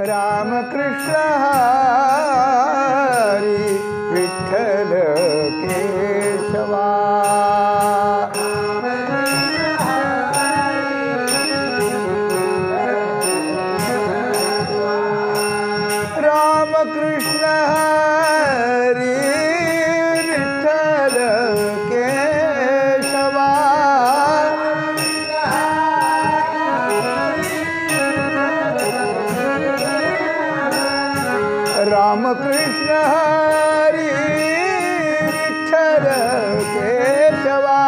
राम कृष्ण हरी विठ्ठल केशवा राम कृष्ण हरी विठ्ठल केशवा राम कृष्ण हरी विठ्ठल केशवा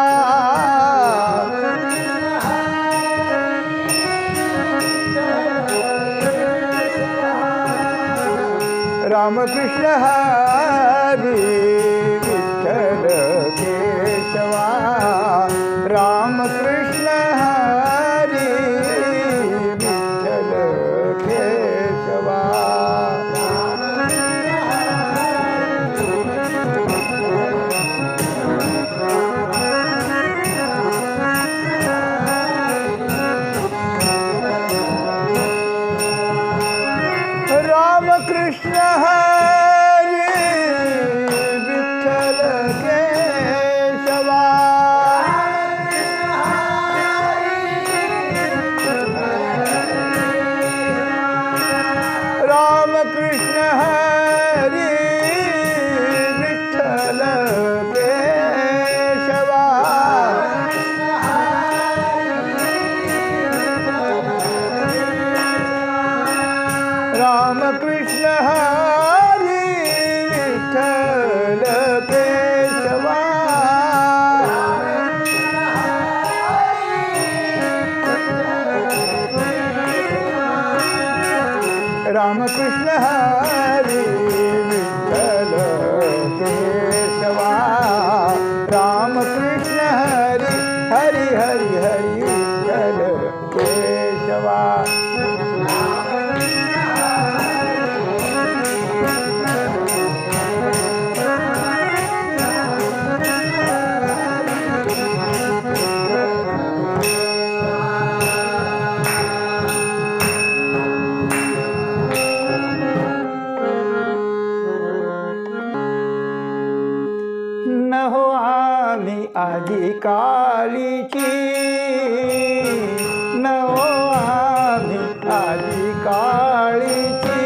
राम कृष्ण हरी विठ्ठल केशवा राम कृष्ण हरी विठ्ठल केशवा राम कृष्ण हरी विठ्ठल केशवा राम कृष्ण हरी विठ्ठल केशवा राम कृष्ण हरी विठ्ठल केशवा राम कृष्ण हरी विठ्ठल केशवा राम कृष्ण हरी हरी हरी हरी विठ्ठल केशवा न हो आम्ही आधी काळीची न हो आम्ही आधी काळीची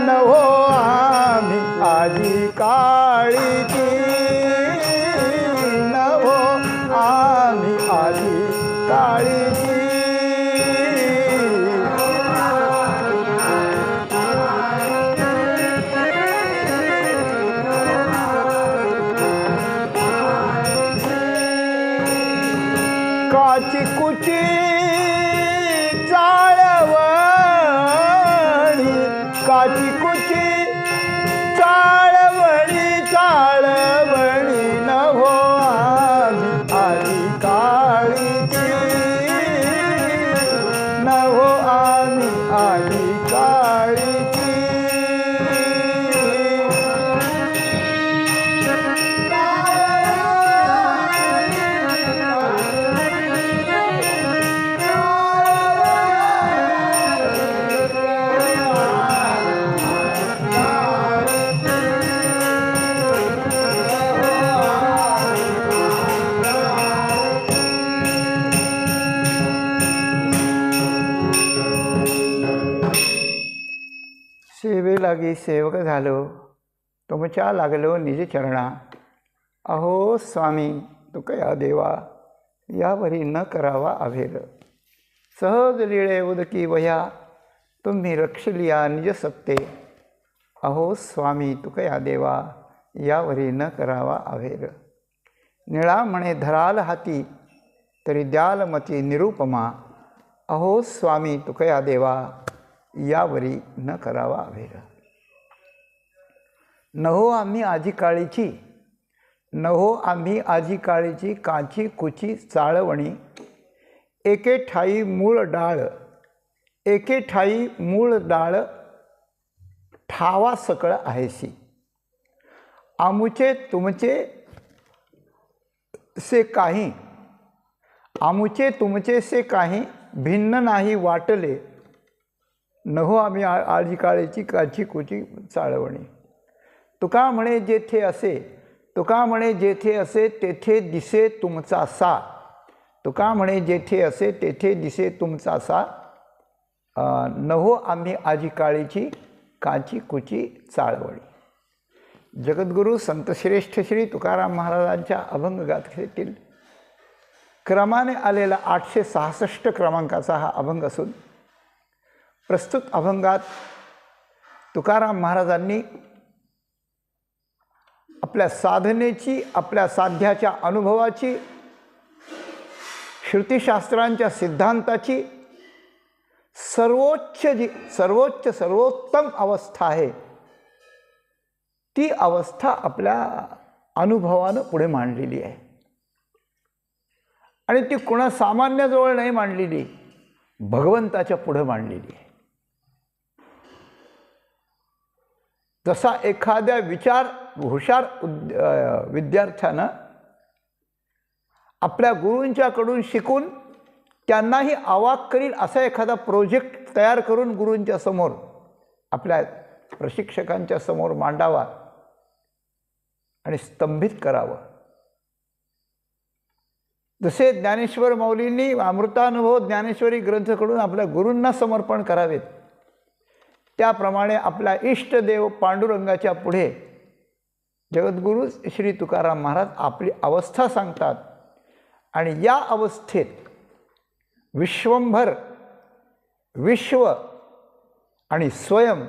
न हो आम्ही आधी काळीची आम्ही आधी काळीची काची कुची चाळवणी काची कुची चाळवणी चाळवणी न हो आम्ही आधी काळीची न हो आम्ही आधी काळीची सेवे लागी सेवक झालो तुमच्या लागलो निज चरणा अहो स्वामी तुकया देवा यावरी न करावा अभेद सहज लीळे उदकी वया तुम्ही रक्षलिया निज सत्ते अहो स्वामी तुकया देवा यावरी न करावा अभेद निळा म्हणे धराल हाती तरी द्याल मती निरुपमा अहो स्वामी तुकया देवा यावरी न करावा अभेद नहो आम्ही आजी काळीची नहो आम्ही आजी काळीची काची कुची चाळवणी एके ठाई मूळ डाळ एके ठाई मूळ डाळ ठावा सकळ आहेसी, आमुचे तुमचे से काही, आमुचे तुमचे से काही भिन्न नाही वाटले, नहो आम्ही आळी काळेची काची कुची चाळवणी. तुका म्हणे जेथे असे, तुका म्हणे जेथे असे तेथे दिसे तुमचा सा, तुका म्हणे जेथे असे तेथे दिसे तुमचा सा, नहो आम्ही आजी काळीची काची कुची चाळवणी. जगद्गुरू संतश्रेष्ठ श्री तुकाराम महाराजांच्या अभंग गाथेतील क्रमाने आलेला 866 क्रमांकाचा हा अभंग असून प्रस्तुत अभंगात तुकाराम महाराजांनी आपल्या साधनेची, आपल्या साध्याच्या अनुभवाची, श्रुतिशास्त्रांच्या सिद्धांताची सर्वोत्तम अवस्था आहे, ती अवस्था आपल्या अनुभवानं पुढे मांडलेली आहे. आणि ती कोणा सामान्याजवळ नाही मांडलेली, भगवंताच्या पुढे मांडलेली आहे. जसा एखाद्या हुशार विद्यार्थ्यानं आपल्या गुरूंच्याकडून शिकून त्यांनाही अवाक करील असा एखादा प्रोजेक्ट तयार करून गुरूंच्या समोर, आपल्या प्रशिक्षकांच्या समोर मांडावा आणि स्तंभित करावं. जसे ज्ञानेश्वर माऊलींनी अमृतानुभव ज्ञानेश्वरी ग्रंथकडून आपल्या गुरूंना समर्पण करावेत, त्याप्रमाणे आपल्या इष्टदेव पांडुरंगाच्या पुढे जगद्गुरू श्री तुकाराम महाराज आपली अवस्था सांगतात. आणि या अवस्थेत विश्वंभर, विश्व आणि स्वयं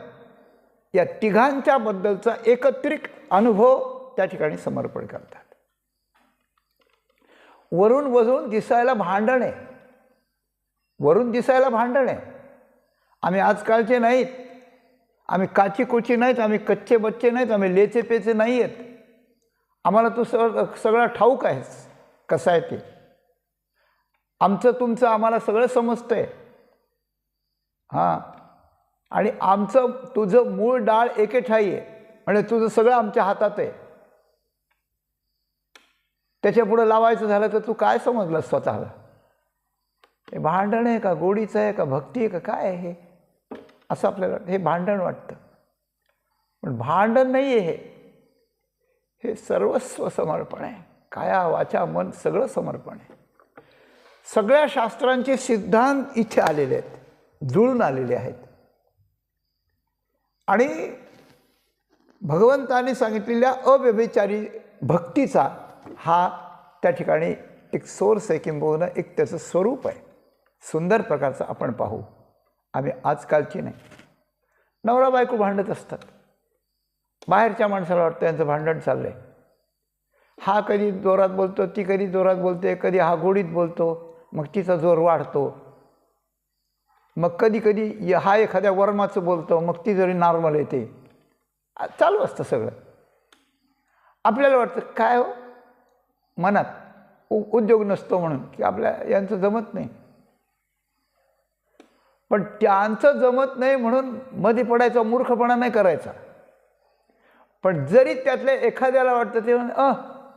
या तिघांच्या बद्दलचा एकत्रित अनुभव त्या ठिकाणी समर्पण करतात. वरून वजून दिसायला भांडण आहे, वरून दिसायला भांडण आहे. आम्ही आजकालचे नाहीत, आम्ही काची कोची नाहीत, आम्ही कच्चे बच्चे नाहीत, आम्ही लेचे पेचे नाही आहेत. आम्हाला तू सगळं ठाऊक आहेस कसं आहे ते, आमचं तुमचं आम्हाला सगळं समजतंय. हां, आणि आमचं तुझं मूळ डाळ एके ठाई आहे, म्हणजे तुझं सगळं आमच्या हातात आहे. त्याच्या पुढं लावायचं झालं तर तू काय समजलं स्वतःला? हे भांडण आहे का, गोडीचं आहे का, भक्ती आहे का, काय आहे हे? असं आपल्याला हे भांडण वाटतं, पण भांडण नाही आहे हे सर्वस्व समर्पण आहे. काया वाचा मन सगळं समर्पण आहे. सगळ्या शास्त्रांचे सिद्धांत इथे आलेले आहेत, जुळून आलेले आहेत. आणि भगवंताने सांगितलेल्या अव्यभिचारी भक्तीचा हा त्या ठिकाणी एक सोर्स आहे, किंबहुना एक त्याचं स्वरूप आहे. सुंदर प्रकारचं आपण पाहू. आम्ही आजकालची नाही. नवरा बायको भांडत असतात, बाहेरच्या माणसाला वाटतं यांचं भांडण चाललंय. हा कधी जोरात बोलतो, ती कधी जोरात बोलते, कधी हा गोडीत बोलतो, मग तिचा जोर वाढतो. मग कधी कधी हा एखाद्या वर्माचं बोलतो, मग ती जरी नॉर्मल येते. चालू असतं सगळं. आपल्याला वाटतं काय हो, मनात उद्योग नसतो म्हणून की आपल्या यांचं जमत नाही. पण त्यांचं जमत नाही म्हणून मध्ये पडायचा मूर्खपणा नाही करायचा. पण जरी त्यातल्या एखाद्याला वाटतं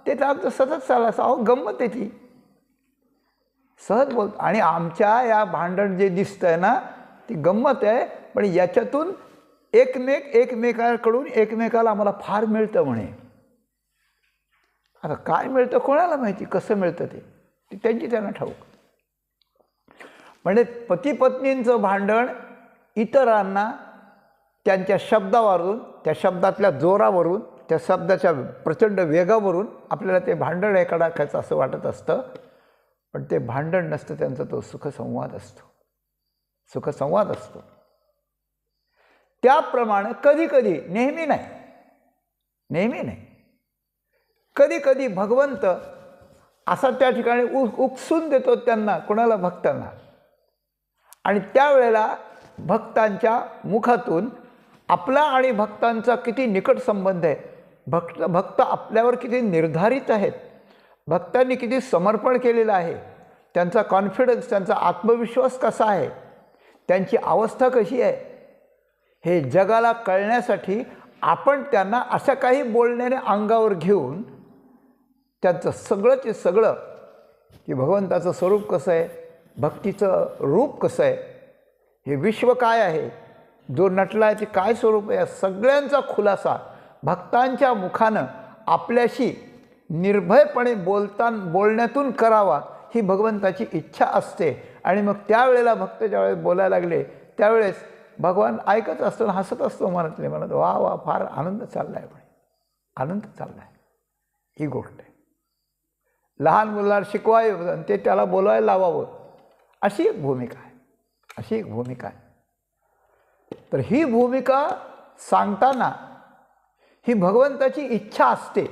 ते तर आमचं सतत चालायचं, अहो गंमत आहे ती, सहज बोलतो. आणि आमच्या या भांडण जे दिसतंय ना, ती गंमत आहे, पण याच्यातून एकमेकांकडून एकमेकाला आम्हाला फार मिळतं म्हणे. आता काय मिळतं कोणाला माहिती, कसं मिळतं ते त्यांची त्यांना ठाऊक. म्हणजे पती पत्नींचं भांडण इतरांना त्यांच्या शब्दावरून, त्या शब्दातल्या जोरावरून, त्या शब्दाच्या प्रचंड वेगावरून आपल्याला ते भांडण एका टाकायचं असं वाटत असतं. पण ते भांडण नसतं, त्यांचा तो सुखसंवाद असतो, सुखसंवाद असतो. त्याप्रमाणे कधी कधी, नेहमी नाही, कधी कधी भगवंत असा त्या ठिकाणी उपसून देतो त्यांना, कोणाला, भक्तांना. आणि त्यावेळेला भक्तांच्या मुखातून आपला आणि भक्तांचा किती निकट संबंध आहे, भक्त आपल्यावर किती निर्धारित आहेत, भक्तांनी किती समर्पण केलेलं आहे, त्यांचा कॉन्फिडन्स, त्यांचा आत्मविश्वास कसा आहे, त्यांची अवस्था कशी आहे, हे जगाला कळण्यासाठी आपण त्यांना अशा काही बोलण्याने अंगावर घेऊन त्यांचं सगळंचे सगळं की भगवंताचं स्वरूप कसं आहे, भक्तीचं रूप कसं आहे, हे विश्व काय आहे, जो नटला आहे ते काय स्वरूप आहे, या सगळ्यांचा खुलासा भक्तांच्या मुखानं आपल्याशी निर्भयपणे बोलण्यातून करावा ही भगवंताची इच्छा असते. आणि मग त्यावेळेला भक्त ज्यावेळेस बोलायला लागले त्यावेळेस भगवान ऐकत असतो, हसत असतो मनातले मनात, वा वा फार आनंद चालला आहे, म्हणे आनंद चालला आहे. ही गोष्ट आहे. लहान मुलाला शिकवावं ते त्याला बोलायला लावावं अशी एक भूमिका आहे, अशी एक भूमिका आहे. तर ही भूमिका सांगताना ही भगवंताची इच्छा असते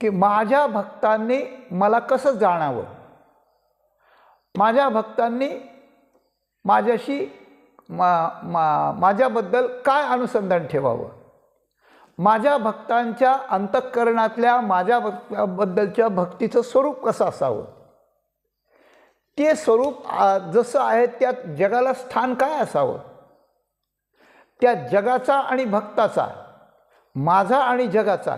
की माझ्या भक्तांनी मला कसं जाणावं, माझ्या भक्तांनी माझ्याशी माझ्याबद्दल काय अनुसंधान ठेवावं, माझ्या भक्तांच्या अंतःकरणातल्या माझ्याबद्दलच्या भक्तीचं स्वरूप कसं असावं, ते स्वरूप जसं आहे त्यात जगाला स्थान काय असावं, त्या जगाचा आणि भक्ताचा, माझा आणि जगाचा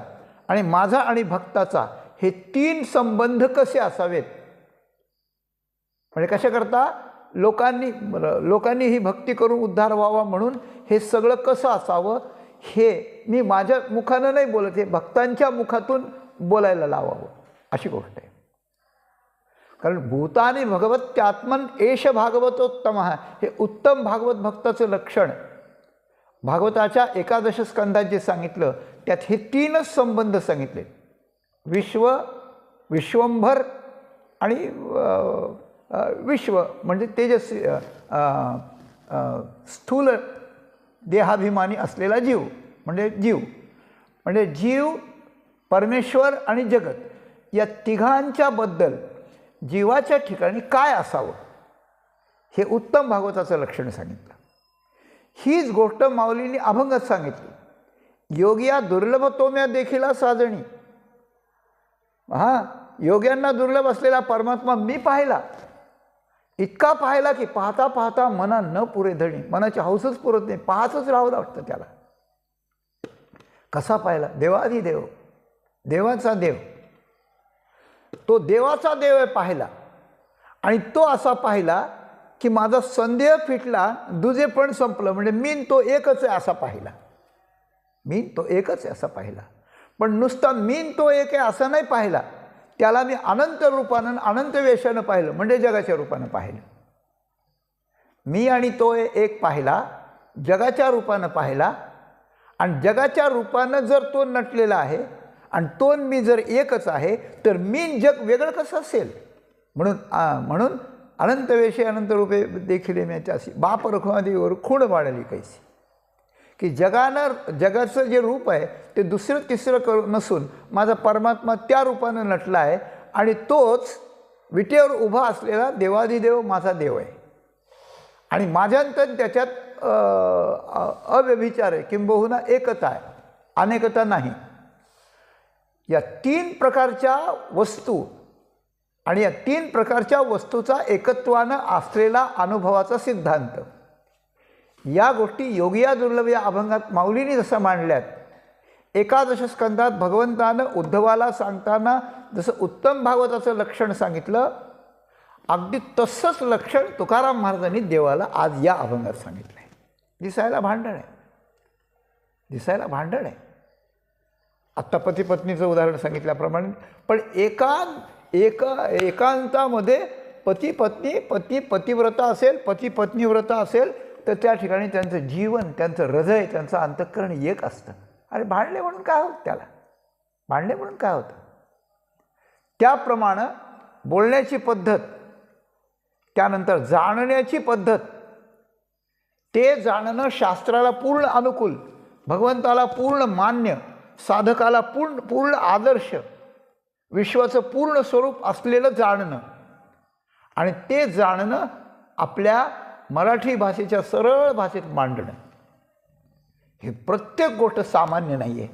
आणि माझा आणि भक्ताचा हे तीन संबंध कसे असावेत. म्हणजे कशा करता लोकांनी ही भक्ती करून उद्धार व्हावा म्हणून हे सगळं कसं असावं हे मी माझ्या मुखानं नाही बोलत, हे भक्तांच्या मुखातून बोलायला लावावं अशी गोष्ट आहे. कारण भूतानी भगवत्यात्मन एष भागवतोत्तम हे उत्तम भागवत भक्ताचं लक्षण भागवताच्या 11 स्कंदात जे सांगितलं त्यात हे तीनच संबंध सांगितले. विश्वंभर आणि विश्व म्हणजे तेजस्वी स्थूल देहाभिमानी असलेला जीव म्हणजे जीव, परमेश्वर आणि जगत या तिघांच्या बद्दल जीवाच्या ठिकाणी काय असावं हे उत्तम भागवताचं लक्षण सांगितलं. हीच गोष्ट माऊलींनी अभंगात सांगितली. योगिया दुर्लभ तोम्या देखील साजणी. योग्यांना दुर्लभ असलेला परमात्मा मी पाहिला, इतका पाहिला की पाहता पाहता मना न पुरे धणी, मनाची हौसच पुरत नाही, पाहतच राहावं लागतं त्याला. कसा पाहिला? देवाधिदेव, देवाचा देव, तो देवाचा देव आहे पाहिला. आणि तो असा पाहिला की माझा संदेह फिटला, दुजे पण संपलं, म्हणजे मीन तो एकच आहे असा पाहिला. मीन तो एकच आहे असा पाहिला. पण नुसता मीन तो एक आहे असं नाही पाहिला, त्याला मी अनंत रूपानं अनंत वेशानं पाहिलं, म्हणजे जगाच्या रूपानं पाहिलं. मी आणि तो एक पाहिला, जगाच्या रूपानं पाहिला. आणि जगाच्या रूपानं जर तो नटलेला आहे आणि तो मी जर एकच आहे तर मीन जग वेगळं कसं असेल. म्हणून अनंत वेशे अनंत रूपे देखील मी अशी बाप रखुमादेवीवर खूण वाढली कैसी, की जगाचं जे रूप आहे ते दुसरं तिसरं नसून माझा परमात्मा त्या रूपानं नटला आहे आणि तोच विटेवर उभा असलेला देवाधिदेव माझा देव आहे. आणि माझ्यानंतर त्याच्यात अव्यभिचार आहे, किंबहुना एकता आहे, अनेकता नाही. या तीन प्रकारच्या वस्तू आणि या तीन प्रकारच्या वस्तूचा एकत्वानं असलेला अनुभवाचा सिद्धांत, या गोष्टी योगिया दुर्लभ या अभंगात माऊलींनी जसं मांडल्यात. 11 स्कंदात भगवंतानं उद्धवाला सांगताना जसं उत्तम भागवताचं लक्षण सांगितलं, अगदी तसंच लक्षण तुकाराम महाराजांनी देवाला आज या अभंगात सांगितलं आहे. दिसायला भांडण आहे, दिसायला भांडण आहे. आत्ता पती पत्नीचं उदाहरण सांगितल्याप्रमाणे, पण एकांतामध्ये पती पतिव्रता असेल, पती पत्नीव्रता असेल तर त्या ठिकाणी त्यांचं जीवन, त्यांचं हृदय, त्यांचं अंतःकरण एक असतं. अरे भांडले म्हणून काय होतं, त्याला भांडले म्हणून काय होतं. त्याप्रमाणे बोलण्याची पद्धत, त्यानंतर जाणण्याची पद्धत, ते जाणणं शास्त्राला पूर्ण अनुकूल, भगवंताला पूर्ण मान्य, साधकाला पूर्ण आदर्श, विश्वाचं पूर्ण स्वरूप असलेलं जाणणं. आणि ते जाणणं आपल्या मराठी भाषेच्या सरळ भाषेत मांडणं, हे प्रत्येक गोष्ट सामान्य नाही आहे,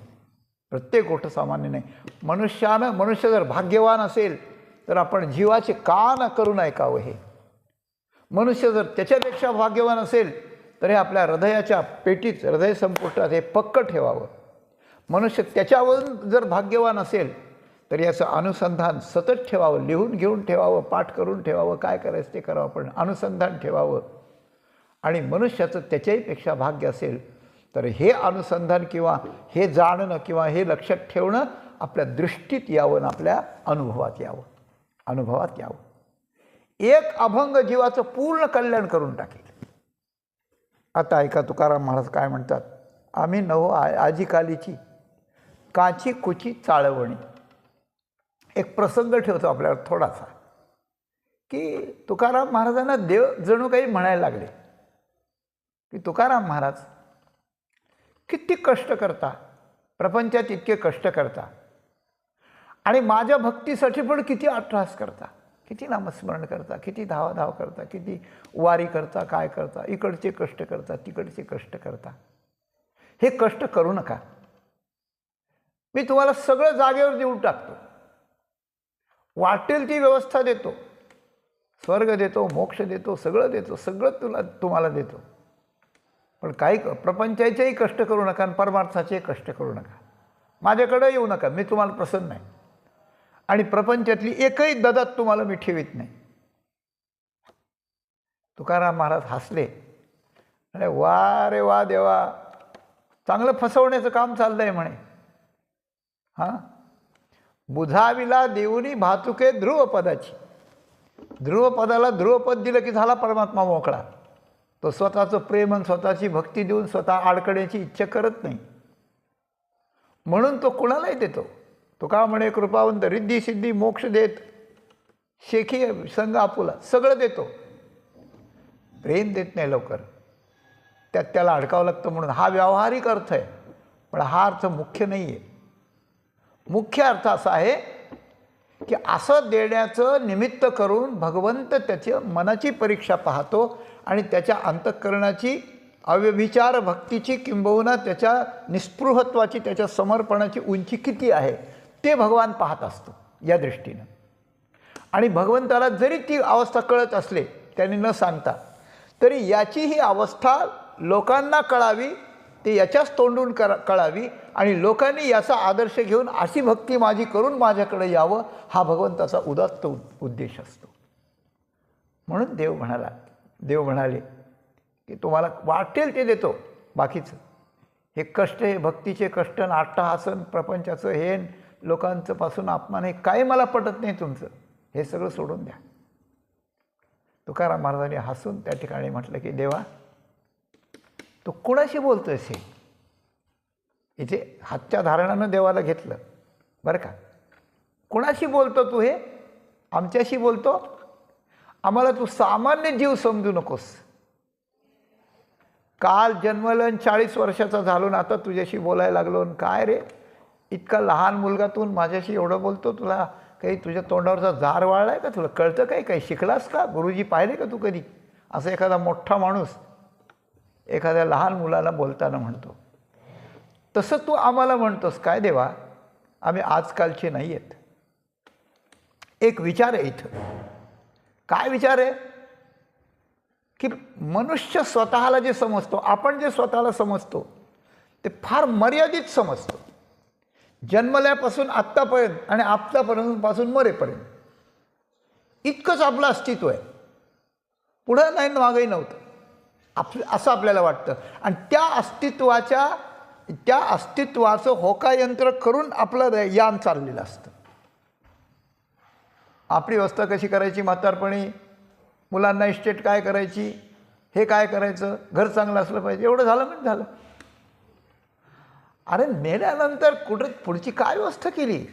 प्रत्येक गोष्ट सामान्य नाही. मनुष्य जर भाग्यवान असेल तर आपण जीवाचे कान करून ऐकावं. हे मनुष्य जर त्याच्यापेक्षा भाग्यवान असेल तर हे आपल्या हृदयाच्या पेटीत, हृदय संपुष्टात हे पक्क ठेवावं. मनुष्य त्याच्यावरून जर भाग्यवान असेल तर याचं अनुसंधान सतत ठेवावं, लिहून घेऊन ठेवावं, पाठ करून ठेवावं, काय करायचं ते करावं, पण अनुसंधान ठेवावं. आणि मनुष्याचं त्याच्याहीपेक्षा भाग्य असेल तर हे अनुसंधान किंवा हे जाणणं किंवा हे लक्षात ठेवणं आपल्या दृष्टीत यावं, आपल्या अनुभवात यावं. एक अभंग जीवाचं पूर्ण कल्याण करून टाकेल. आता ऐका तुकाराम महाराज काय म्हणतात. आम्ही नवो आजी कालीची काची कुची चाळवणी. एक प्रसंग ठेवतो आपल्याला थोडासा, की तुकाराम महाराजांना देव जणू काही म्हणायला लागले की तुकाराम महाराज किती कष्ट करता, प्रपंचात इतके कष्ट करता आणि माझ्या भक्तीसाठी पण किती अट्टहास करता, किती नामस्मरण करता, किती धावाधाव करता, किती वारी करता, काय करता, इकडचे कष्ट करता, तिकडचे कष्ट करता. हे कष्ट करू नका. मी तुम्हाला सगळं जागेवर देऊन टाकतो, वाटेल ती व्यवस्था देतो, स्वर्ग देतो, मोक्ष देतो, सगळं देतो, सगळं तुम्हाला देतो. पण काही प्रपंचाचेही कष्ट करू नका आणि परमार्थाचे कष्ट करू नका. माझ्याकडे येऊ नका, मी तुम्हाला प्रसन्न आहे. आणि प्रपंचातली एकही ददात तुम्हाला मी ठेवीत नाही. तुकाराम महाराज हसले. अरे वा रे वा देवा, चांगलं फसवण्याचं काम चाललंय म्हणे. हां, बुधाविला देऊनी भातुके ध्रुवपदाची. ध्रुवपदाला ध्रुवपद दिलं की झाला परमात्मा मोकळा. तो स्वतःचं प्रेम आणि स्वतःची भक्ती देऊन स्वतः अडकण्याची इच्छा करत नाही, म्हणून तो कुणालाही देतो. तो का म्हणे कृपावंत रिद्धी सिद्धी मोक्ष देत शेखी संग आपुला, सगळं देतो, प्रेम देत नाही लवकर. त्याला अडकावं लागतं. म्हणून हा व्यावहारिक अर्थ आहे, पण हा अर्थ मुख्य नाही आहे. मुख्य अर्थ असा आहे की असं देण्याचं निमित्त करून भगवंत त्याच्या मनाची परीक्षा पाहतो आणि त्याच्या अंतःकरणाची अव्यभिचार भक्तीची किंबहुना त्याच्या निस्पृहत्वाची, त्याच्या समर्पणाची उंची किती आहे ते भगवान पाहत असतो या दृष्टीनं. आणि भगवंताला जरी ती अवस्था कळत असले त्यांनी न सांगता, तरी याची ही अवस्था लोकांना कळावी, ते याच्याच तोंडून कळावी आणि लोकांनी याचा आदर्श घेऊन अशी भक्ती माझी करून माझ्याकडे यावं, हा भगवंताचा उदात्त उद्देश असतो. म्हणून देव म्हणाले की तुम्हाला वाटेल ते देतो, बाकीचं हे कष्ट, हे भक्तीचे कष्ट, अट्टहासन, प्रपंचाचं हे लोकांचं पासून अपमान, हे काही मला पटत नाही तुमचं, हे सगळं सोडून द्या. तुकाराम महाराजांनी हसून त्या ठिकाणी म्हटलं की देवा, तू कुणाशी बोलतोयस? हे इथे हातच्या धारणानं देवाला घेतलं बरं का. कुणाशी बोलतो तू? हे आमच्याशी बोलतो. आम्हाला तू सामान्य जीव समजू नकोस. काल जन्मलं 40 वर्षाचा झालो ना आता तुझ्याशी बोलायला लागलो. काय रे, इतका लहान मुलगा तू माझ्याशी एवढं बोलतो? तुला काही तुझ्या तोंडावरचा जार वाळला आहे का? तुला कळतं काही शिकलास का? गुरुजी पाहिले का तू कधी? असं एखादा मोठा माणूस एखाद्या लहान मुलाला बोलताना म्हणतो, तसं तू आम्हाला म्हणतोस काय देवा? आम्ही आजकालचे नाही आहेत. एक विचार आहे इथं. काय विचार आहे? की मनुष्य स्वतःला जे समजतो, आपण जे स्वतःला समजतो ते फार मर्यादित समजतो. जन्मल्यापासून आत्तापर्यंत आणि आत्तापर्यंतपासून मरेपर्यंत इतकंच आपलं अस्तित्व आहे, पुढं नाही मागंही नव्हतं असं आपल्याला वाटतं. आणि त्या अस्तित्वाचं होकायंत्र करून आपलं यान चाललेलं असतं. आपली व्यवस्था कशी करायची म्हातारपणी, मुलांना इस्टेट काय करायची, हे काय करायचं, घर चांगलं असलं पाहिजे, एवढं झालं म्हणजे झालं. अरे मेल्यानंतर कुठे पुढची काय व्यवस्था केली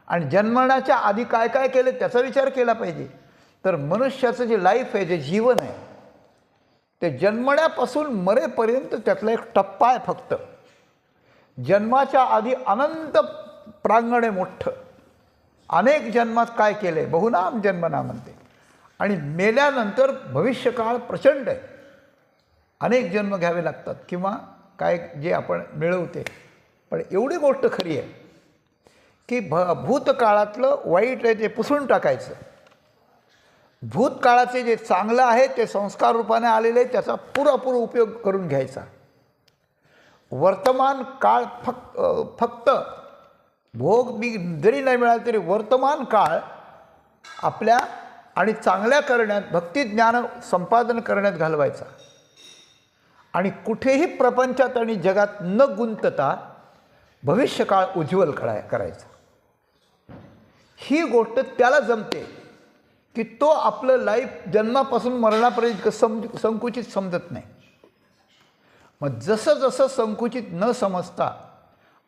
आणि जन्मण्याच्या आधी काय काय केलं त्याचा विचार केला पाहिजे. तर मनुष्याचं जे लाईफ आहे, जे जीवन आहे, ते जन्मण्यापासून मरेपर्यंत त्यातला एक टप्पा आहे फक्त. जन्माच्या आधी अनंत प्रांगण आहे मोठं, अनेक जन्मात काय केलं आहे, बहुनाम जन्मना म्हणते. आणि मेल्यानंतर भविष्यकाळ प्रचंड आहे, अनेक जन्म घ्यावे लागतात किंवा काय जे आपण मिळवते. पण एवढी गोष्ट खरी आहे की भूतकाळातलं वाईट आहे ते पुसून टाकायचं भूतकाळाचे जे चांगलं आहे ते संस्कार रूपाने आलेले त्याचा पुरेपूर उपयोग करून घ्यायचा. वर्तमान काळ फक्त भोग मी जरी नाही मिळाला तरी वर्तमान काळ आपल्या आणि चांगल्या करण्यात, भक्ती ज्ञान संपादन करण्यात घालवायचा आणि कुठेही प्रपंचात आणि जगात न गुंतता भविष्यकाळ उज्ज्वल करायचा. ही गोष्ट त्याला जमते की तो आपलं लाईफ जन्मापासून मरणापर्यंत संकुचित समजत नाही. मग जसं जसं संकुचित न समजता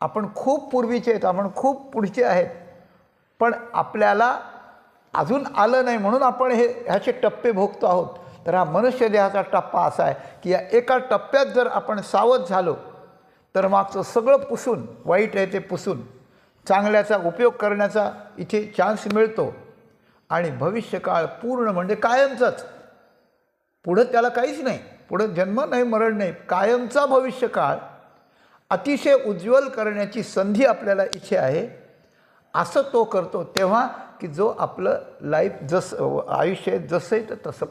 आपण खूप पूर्वीचे आहेत, आपण खूप पुढचे आहेत, पण आपल्याला अजून आलं नाही म्हणून आपण ह्याचे टप्पे भोगतो आहोत. तर हा मनुष्य देहाचा टप्पा असा आहे की या एका टप्प्यात जर आपण सावध झालो तर मागचं सगळं पुसून, वाईट आहे ते पुसून चांगल्याचा उपयोग करण्याचा इथे चान्स मिळतो आणि भविष्यकाळ पूर्ण म्हणजे कायमचाच. पुढं त्याला काहीच नाही, पुढं जन्म नाही, मरण नाही, कायमचा भविष्यकाळ अतिशय उज्ज्वल करण्याची संधी आपल्याला इथे आहे. असं तो करतो तेव्हा की जो आपलं लाईफ आयुष्य जसं आहे तसं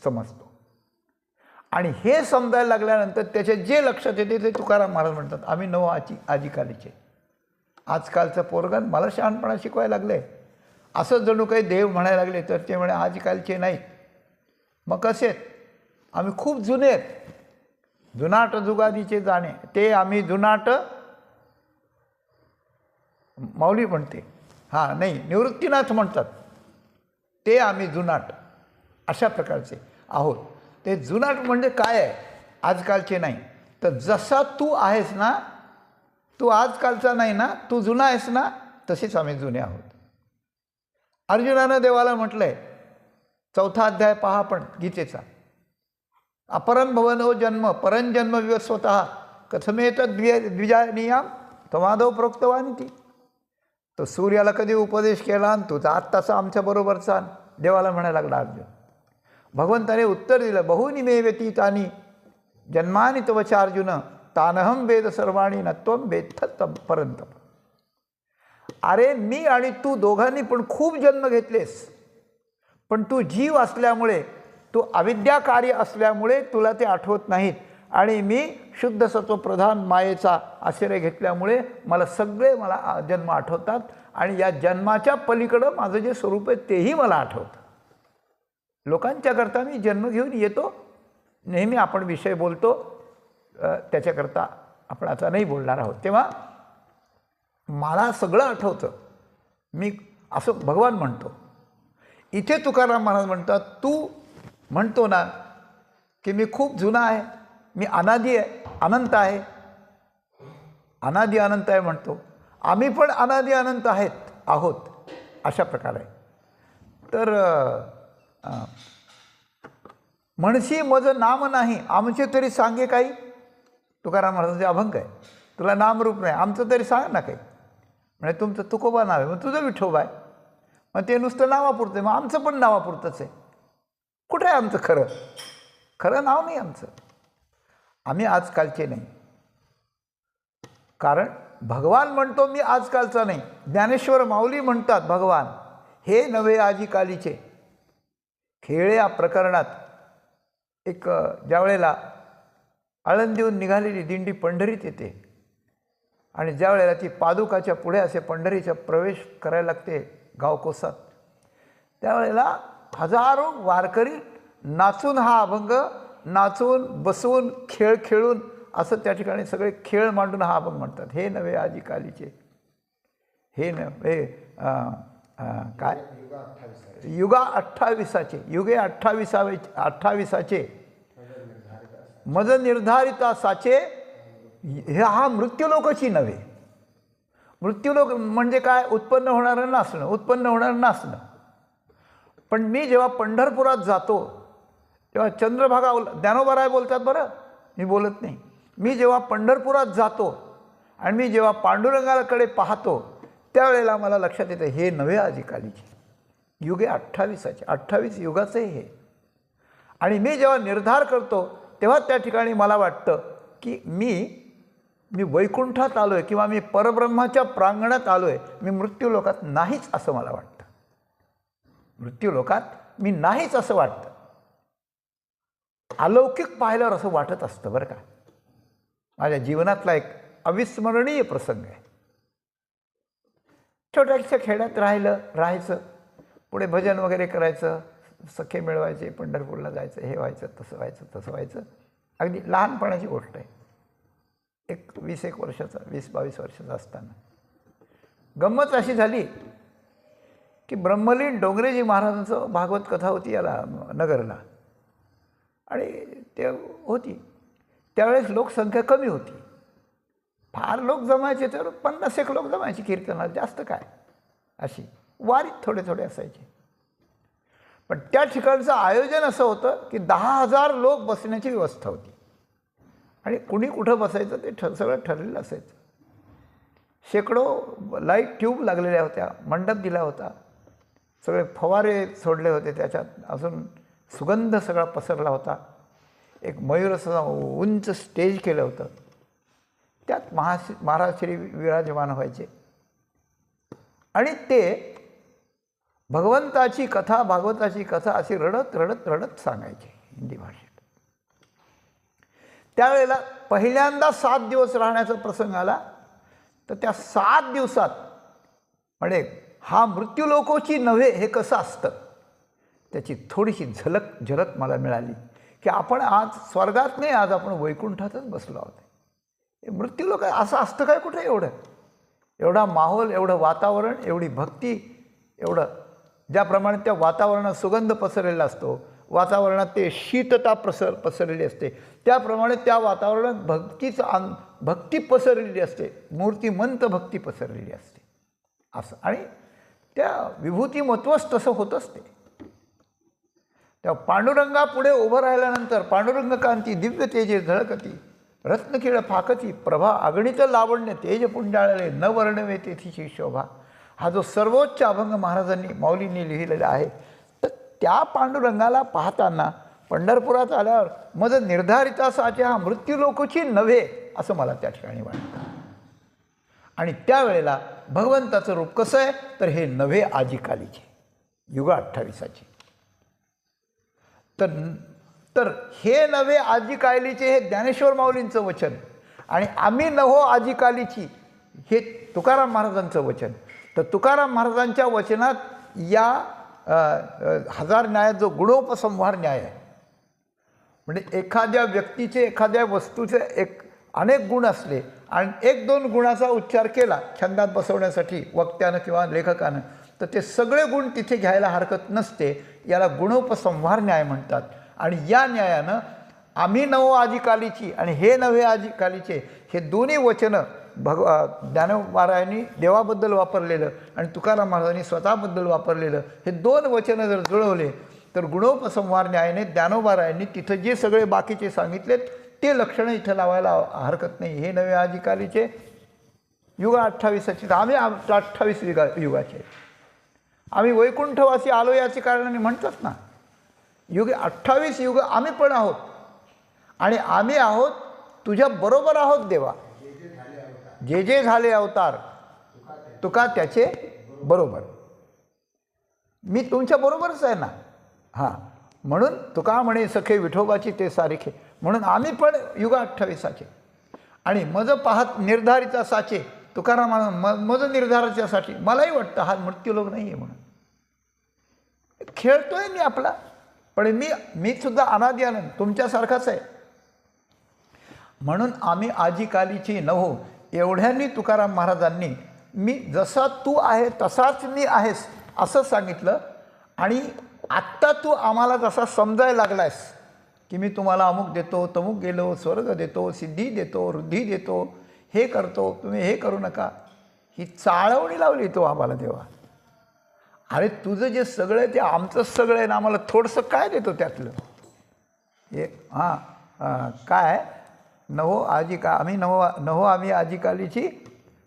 समजतो. आणि हे समजायला लागल्यानंतर त्याचे जे लक्षात येते ते तुकाराम महाराज म्हणतात, आम्ही नव आजीकालीचे. आजकालचं पोरगण मला शहाणपणा शिकवायला लागले असं जणू काही देव म्हणायला लागले. तर ते म्हणे आजकालचे नाहीत. मग कसे आहेत? आम्ही खूप जुने आहेत. जुनाट जुगादीचे जाणे ते आम्ही जुनाट माऊली म्हणते, हां नाही निवृत्तीनाथ म्हणतात, ते आम्ही जुनाट अशा प्रकारचे आहोत. ते जुनाट म्हणजे काय आहे? आजकालचे नाही. तर जसा तू आहेस ना, तू आजकालचा नाही ना, तू जुना आहेस ना, तसेच आम्ही जुने आहोत. अर्जुनानं देवाला म्हटलं आहे, 4था अध्याय पहा पण गीतेचा, अपरम भवनो जन्म परंजन्म विवस्वतः कथमेत द्विजानियाम तमादव प्रोक्तवानी ती. तो सूर्याला कधी उपदेश केला आणि तुझा आत्ताचा आमच्याबरोबरचा देवाला म्हणायला लागला अर्जुन. भगवंताने उत्तर दिलं, बहुनी मे व्यतीतानी जन्मानी तवचा अर्जुन तानहम वेद सर्वाणी न त्वं वेत्थ परंतप. अरे मी आणि तू दोघांनी पण खूप जन्म घेतलेस, पण तू जीव असल्यामुळे, तू अविद्याकार्य असल्यामुळे तुला ते आठवत नाहीत. आणि मी शुद्ध सत्वप्रधान मायेचा आश्रय घेतल्यामुळे मला जन्म आठवतात आणि या जन्माच्या पलीकडं माझं जे स्वरूप आहे तेही मला आठवतं. लोकांच्याकरता मी जन्म घेऊन येतो, नेहमी आपण विषय बोलतो, त्याच्याकरता आपण आता नाही बोलणार आहोत. तेव्हा मला सगळं आठवतं, मी असं भगवान म्हणतो. इथे तुकाराम महाराज म्हणतात, तू म्हणतो ना की मी खूप जुना आहे, मी अनादी आहे, अनंत आहे, अनादी अनंत आहे म्हणतो. आम्ही पण अनादी अनंत आहोत अशा प्रकारे. तर म्हणशी मज नाम नाही आमचे तरी सांगे काही. तुकाराम महाराजांचे अभंग आहे, तुला नामरूप नाही आमचं तरी सांग ना काही. म्हणजे तुमचं तुकोबा नाव आहे, मग तुझं विठोबा आहे, मग ते नुसतं नावापुरतं आहे, मग आमचं पण नावापुरतंच आहे. कुठे आहे आमचं खरं नाव नाही आमचं. आम्ही आजकालचे नाही, कारण भगवान म्हणतो मी आजकालचा नाही. ज्ञानेश्वर माऊली म्हणतात भगवान हे नवे आजीकालीचे. खेळ या प्रकरणात एक ज्या वेळेला आळंदीहून निघालेली दिंडी पंढरीत येते आणि ज्या वेळेला ती पादुकाच्या पुढे असे पंढरीचा प्रवेश करायला लागते गावकोसात, त्यावेळेला हजारो वारकरी नाचून हा अभंग, नाचून बसून खेळ खेळून असं त्या ठिकाणी सगळे खेळ मांडून हा अभंग म्हणतात. हे नवे आजीकालीचे, हे नवे काय युगा 28चे, युगे 28चे मज निर्धारिता साचे. हा मृत्यूलोकची नव्हे. मृत्यूलोक म्हणजे काय? उत्पन्न होणारं नासणं. पण मी जेव्हा पंढरपुरात जातो तेव्हा चंद्रभागा ज्ञानोबाराय बोलतात बरं, मी बोलत नाही. मी जेव्हा पंढरपुरात जातो आणि मी जेव्हा पांडुरंगाकडे पाहतो त्यावेळेला मला लक्षात येतं हे नवे आजीकालीचे, युगे 28चे, 28 युगाचं हे. आणि मी जेव्हा निर्धार करतो तेव्हा त्या ठिकाणी मला वाटतं की मी वैकुंठात आलो आहे किंवा मी परब्रह्माच्या प्रांगणात आलो आहे, मी मृत्यूलोकात नाहीच असं मला वाटतं. मृत्यूलोकात मी नाहीच असं वाटतं. अलौकिक पाहिल्यावर असं वाटत असतं बरं का. माझ्या जीवनातला एक अविस्मरणीय प्रसंग आहे. छोट्याशा खेड्यात राहायचं, पुढे भजन वगैरे करायचं, सखे मिळवायचे, पंढरपूरला जायचं, हे व्हायचं, तसं व्हायचं. अगदी लहानपणाची गोष्ट आहे. 20-21 वर्षाचा, 20-22 वर्षाचा असताना गंमत अशी झाली की ब्रह्मलीन डोंगरेजी महाराजांचं भागवत कथा होती याला नगरला, आणि ते होती. त्यावेळेस लोकसंख्या कमी होती. फार लोक जमायचे तर 50 लोक जमायचे कीर्तनात, जास्त काय, अशी वारीत थोडे थोडे असायचे. पण त्या ठिकाणचं आयोजन असं होतं की 10,000 लोक बसण्याची व्यवस्था होती, आणि कुणी कुठं बसायचं ते सगळं ठरलेलं असायचं. शेकडो लाईट ट्यूब लागलेल्या होत्या, मंडप दिला होता, सगळे फवारे सोडले होते त्याच्यात, अजून सुगंध सगळा पसरला होता. एक मयूराचं उंच स्टेज केलं होतं, त्यात महाराज श्री विराजमान व्हायचे, आणि ते भगवंताची कथा, भागवताची कथा अशी रडत रडत रडत सांगायचे हिंदी भाषेत. त्यावेळेला पहिल्यांदा 7 दिवस राहण्याचा प्रसंग आला. तर त्या 7 दिवसात म्हणजे हा मृत्यूलोकोची नव्हे हे कसं असतं त्याची थोडीशी झलक मला मिळाली की आपण आज स्वर्गात नाही, आज आपण वैकुंठातच बसलो आहोत. मृत्यूलोक असं असतं काय कुठे? एवढा माहोल, एवढं वातावरण, एवढी भक्ती, एवढं ज्याप्रमाणे त्या वातावरणात सुगंध पसरलेला असतो, वातावरणात ते शीतता पसरलेली असते, त्याप्रमाणे त्या वातावरणात भक्ती पसरलेली असते, मूर्तिमंत भक्ती पसरलेली असते असं. आणि त्या विभूतिमत्वच तसं होत असते. त्या पांडुरंगापुढे उभं राहिल्यानंतर पांडुरंग कांती दिव्य तेजे झळकती, रत्नकिळ फाकती प्रभा, अगणित लावण्य तेज पुंजाळले, न वर्णवे तेथीची शोभा. हा जो सर्वोच्च अभंग महाराजांनी माऊलींनी लिहिलेला आहे, तर त्या पांडुरंगाला पाहताना पंढरपुरात आल्यावर मज निर्धारिता साचे हा मृत्यूलोकोची नव्हे असं मला त्या ठिकाणी वाटतं. आणि त्यावेळेला भगवंताचं रूप कसं आहे तर हे नव्हे आजीकालीचे, युग 28चे. तर हे नव्हे आजीकालीचे हे ज्ञानेश्वर माऊलींचं वचन, आणि आम्ही नव्हो आजीकालीची हे तुकाराम महाराजांचं वचन. तर तुकाराम महाराजांच्या वचनात या 1000 न्यायात जो गुणोपसंहार न्याय आहे, म्हणजे एखाद्या व्यक्तीचे, एखाद्या वस्तूचे अनेक गुण असले आणि 1-2 गुणाचा उच्चार केला छंदात बसवण्यासाठी वक्त्यानं किंवा लेखकानं, तर ते सगळे गुण तिथे घ्यायला हरकत नसते. याला गुणोपसंहार न्याय म्हणतात. आणि या न्यायानं आम्ही नवो आजीकालीची आणि हे नव्हे आजीकालीचे हे दोन्ही वचनं ज्ञानोबारायांनी देवाबद्दल वापरलेलं आणि तुकाराम महाराजांनी स्वतःबद्दल वापरलेलं हे 2 वचनं जर जुळवले तर गुणोपसंहार न्यायाने ज्ञानोबारायांनी तिथं जे सगळे बाकीचे सांगितलेत ते लक्षणं इथं लावायला हरकत नाही. हे नवे आजीकालीचे युग 28चे, आम्ही 28 युगाचे, आम्ही वैकुंठवासी आलो याची कारणाने म्हणतात ना. युग 28 युग आम्ही पण आहोत, आणि आम्ही आहोत तुझ्या बरोबर आहोत देवा. जे जे झाले अवतार तुका त्याचे बरोबर, मी तुमच्या बरोबरच आहे ना. हां, म्हणून तुका म्हणे सखे विठोबाची ते सारिखे, म्हणून आम्ही पण युग 28चे. आणि मज पाहत निर्धारिता साचे, तुकाराम मज निर्धाराच्यासाठी. मलाही वाटतं हा मृत्यूलोक नाही आहे म्हणून खेळतोय मी आपला, पण मी सुद्धा अनादि आनंद तुमच्यासारखाच आहे. म्हणून आम्ही आजीकालीची नव्हो एवढ्यांनी तुकाराम महाराजांनी मी जसा तू आहे तसाच मी आहेस असं सांगितलं. आणि आत्ता तू आम्हाला जसा समजायला लागलायस की मी तुम्हाला अमुक देतो, तमुक गेलो, स्वर्ग देतो, सिद्धी देतो, वृद्धी देतो, हे करतो, तुम्ही हे करू नका, ही चाळवणी लावली तो आम्हाला देवा. अरे तुझं जे सगळं आहे ते आमचंच सगळं आहे ना, आम्हाला थोडंसं काय देतो त्यातलं हे. काय नवो आम्ही नवो आम्ही आजीकालीची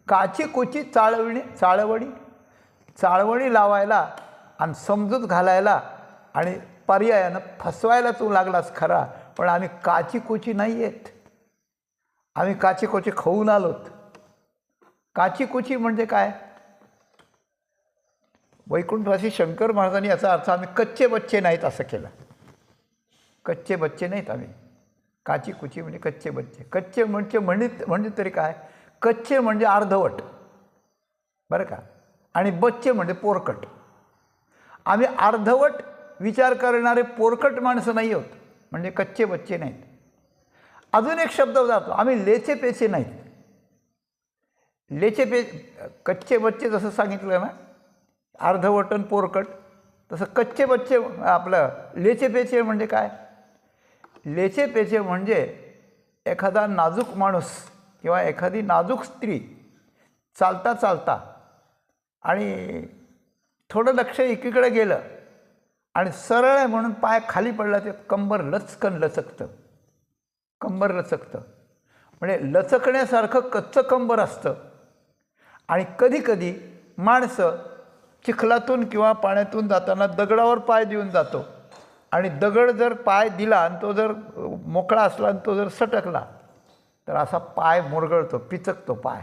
काची कुची चाळवणी लावायला आणि समजूत घालायला आणि पर्यायानं फसवायला तू लागलास खरा, पण आम्ही काची कुची नाही आहेत. आम्ही काची कुची खाऊन आलोत. काची कुची म्हणजे काय? वैकुंठवासी शंकर महाराजांनी याचा अर्थ आम्ही कच्चे बच्चे नाहीत असं केलं. कच्चे बच्चे नाहीत आम्ही. काची कुची म्हणजे कच्चे बच्चे. कच्चे म्हणजे तरी काय, कच्चे म्हणजे अर्धवट बरं का, आणि बच्चे म्हणजे पोरकट. आम्ही अर्धवट विचार करणारे पोरकट माणसं नाही आहोत, म्हणजे कच्चे बच्चे नाहीत. अजून एक शब्द जातो, आम्ही लेचे पेचे नाहीत. कच्चे बच्चे जसं सांगितलं ना, अर्धवटन पोरकट, तसं कच्चे बच्चे आपलं लेचे पेचे म्हणजे काय, लेचे पेचे म्हणजे एखादा नाजूक माणूस किंवा एखादी नाजूक स्त्री चालता चालता आणि थोडं लक्ष एकीकडे गेलं आणि सरळ आहे म्हणून पाय खाली पडला, ते कंबर लचकन लचकतं. कंबर लचकतं म्हणजे लचकण्यासारखं कच्चं कंबर असतं. आणि कधीकधी माणसं चिखलातून किंवा पाण्यातून जाताना दगडावर पाय देऊन जातो, आणि दगड जर पाय दिला आणि तो जर मोकळा असला आणि तो जर सटकला तर असा पाय मुरगळतो, पिचकतो पाय.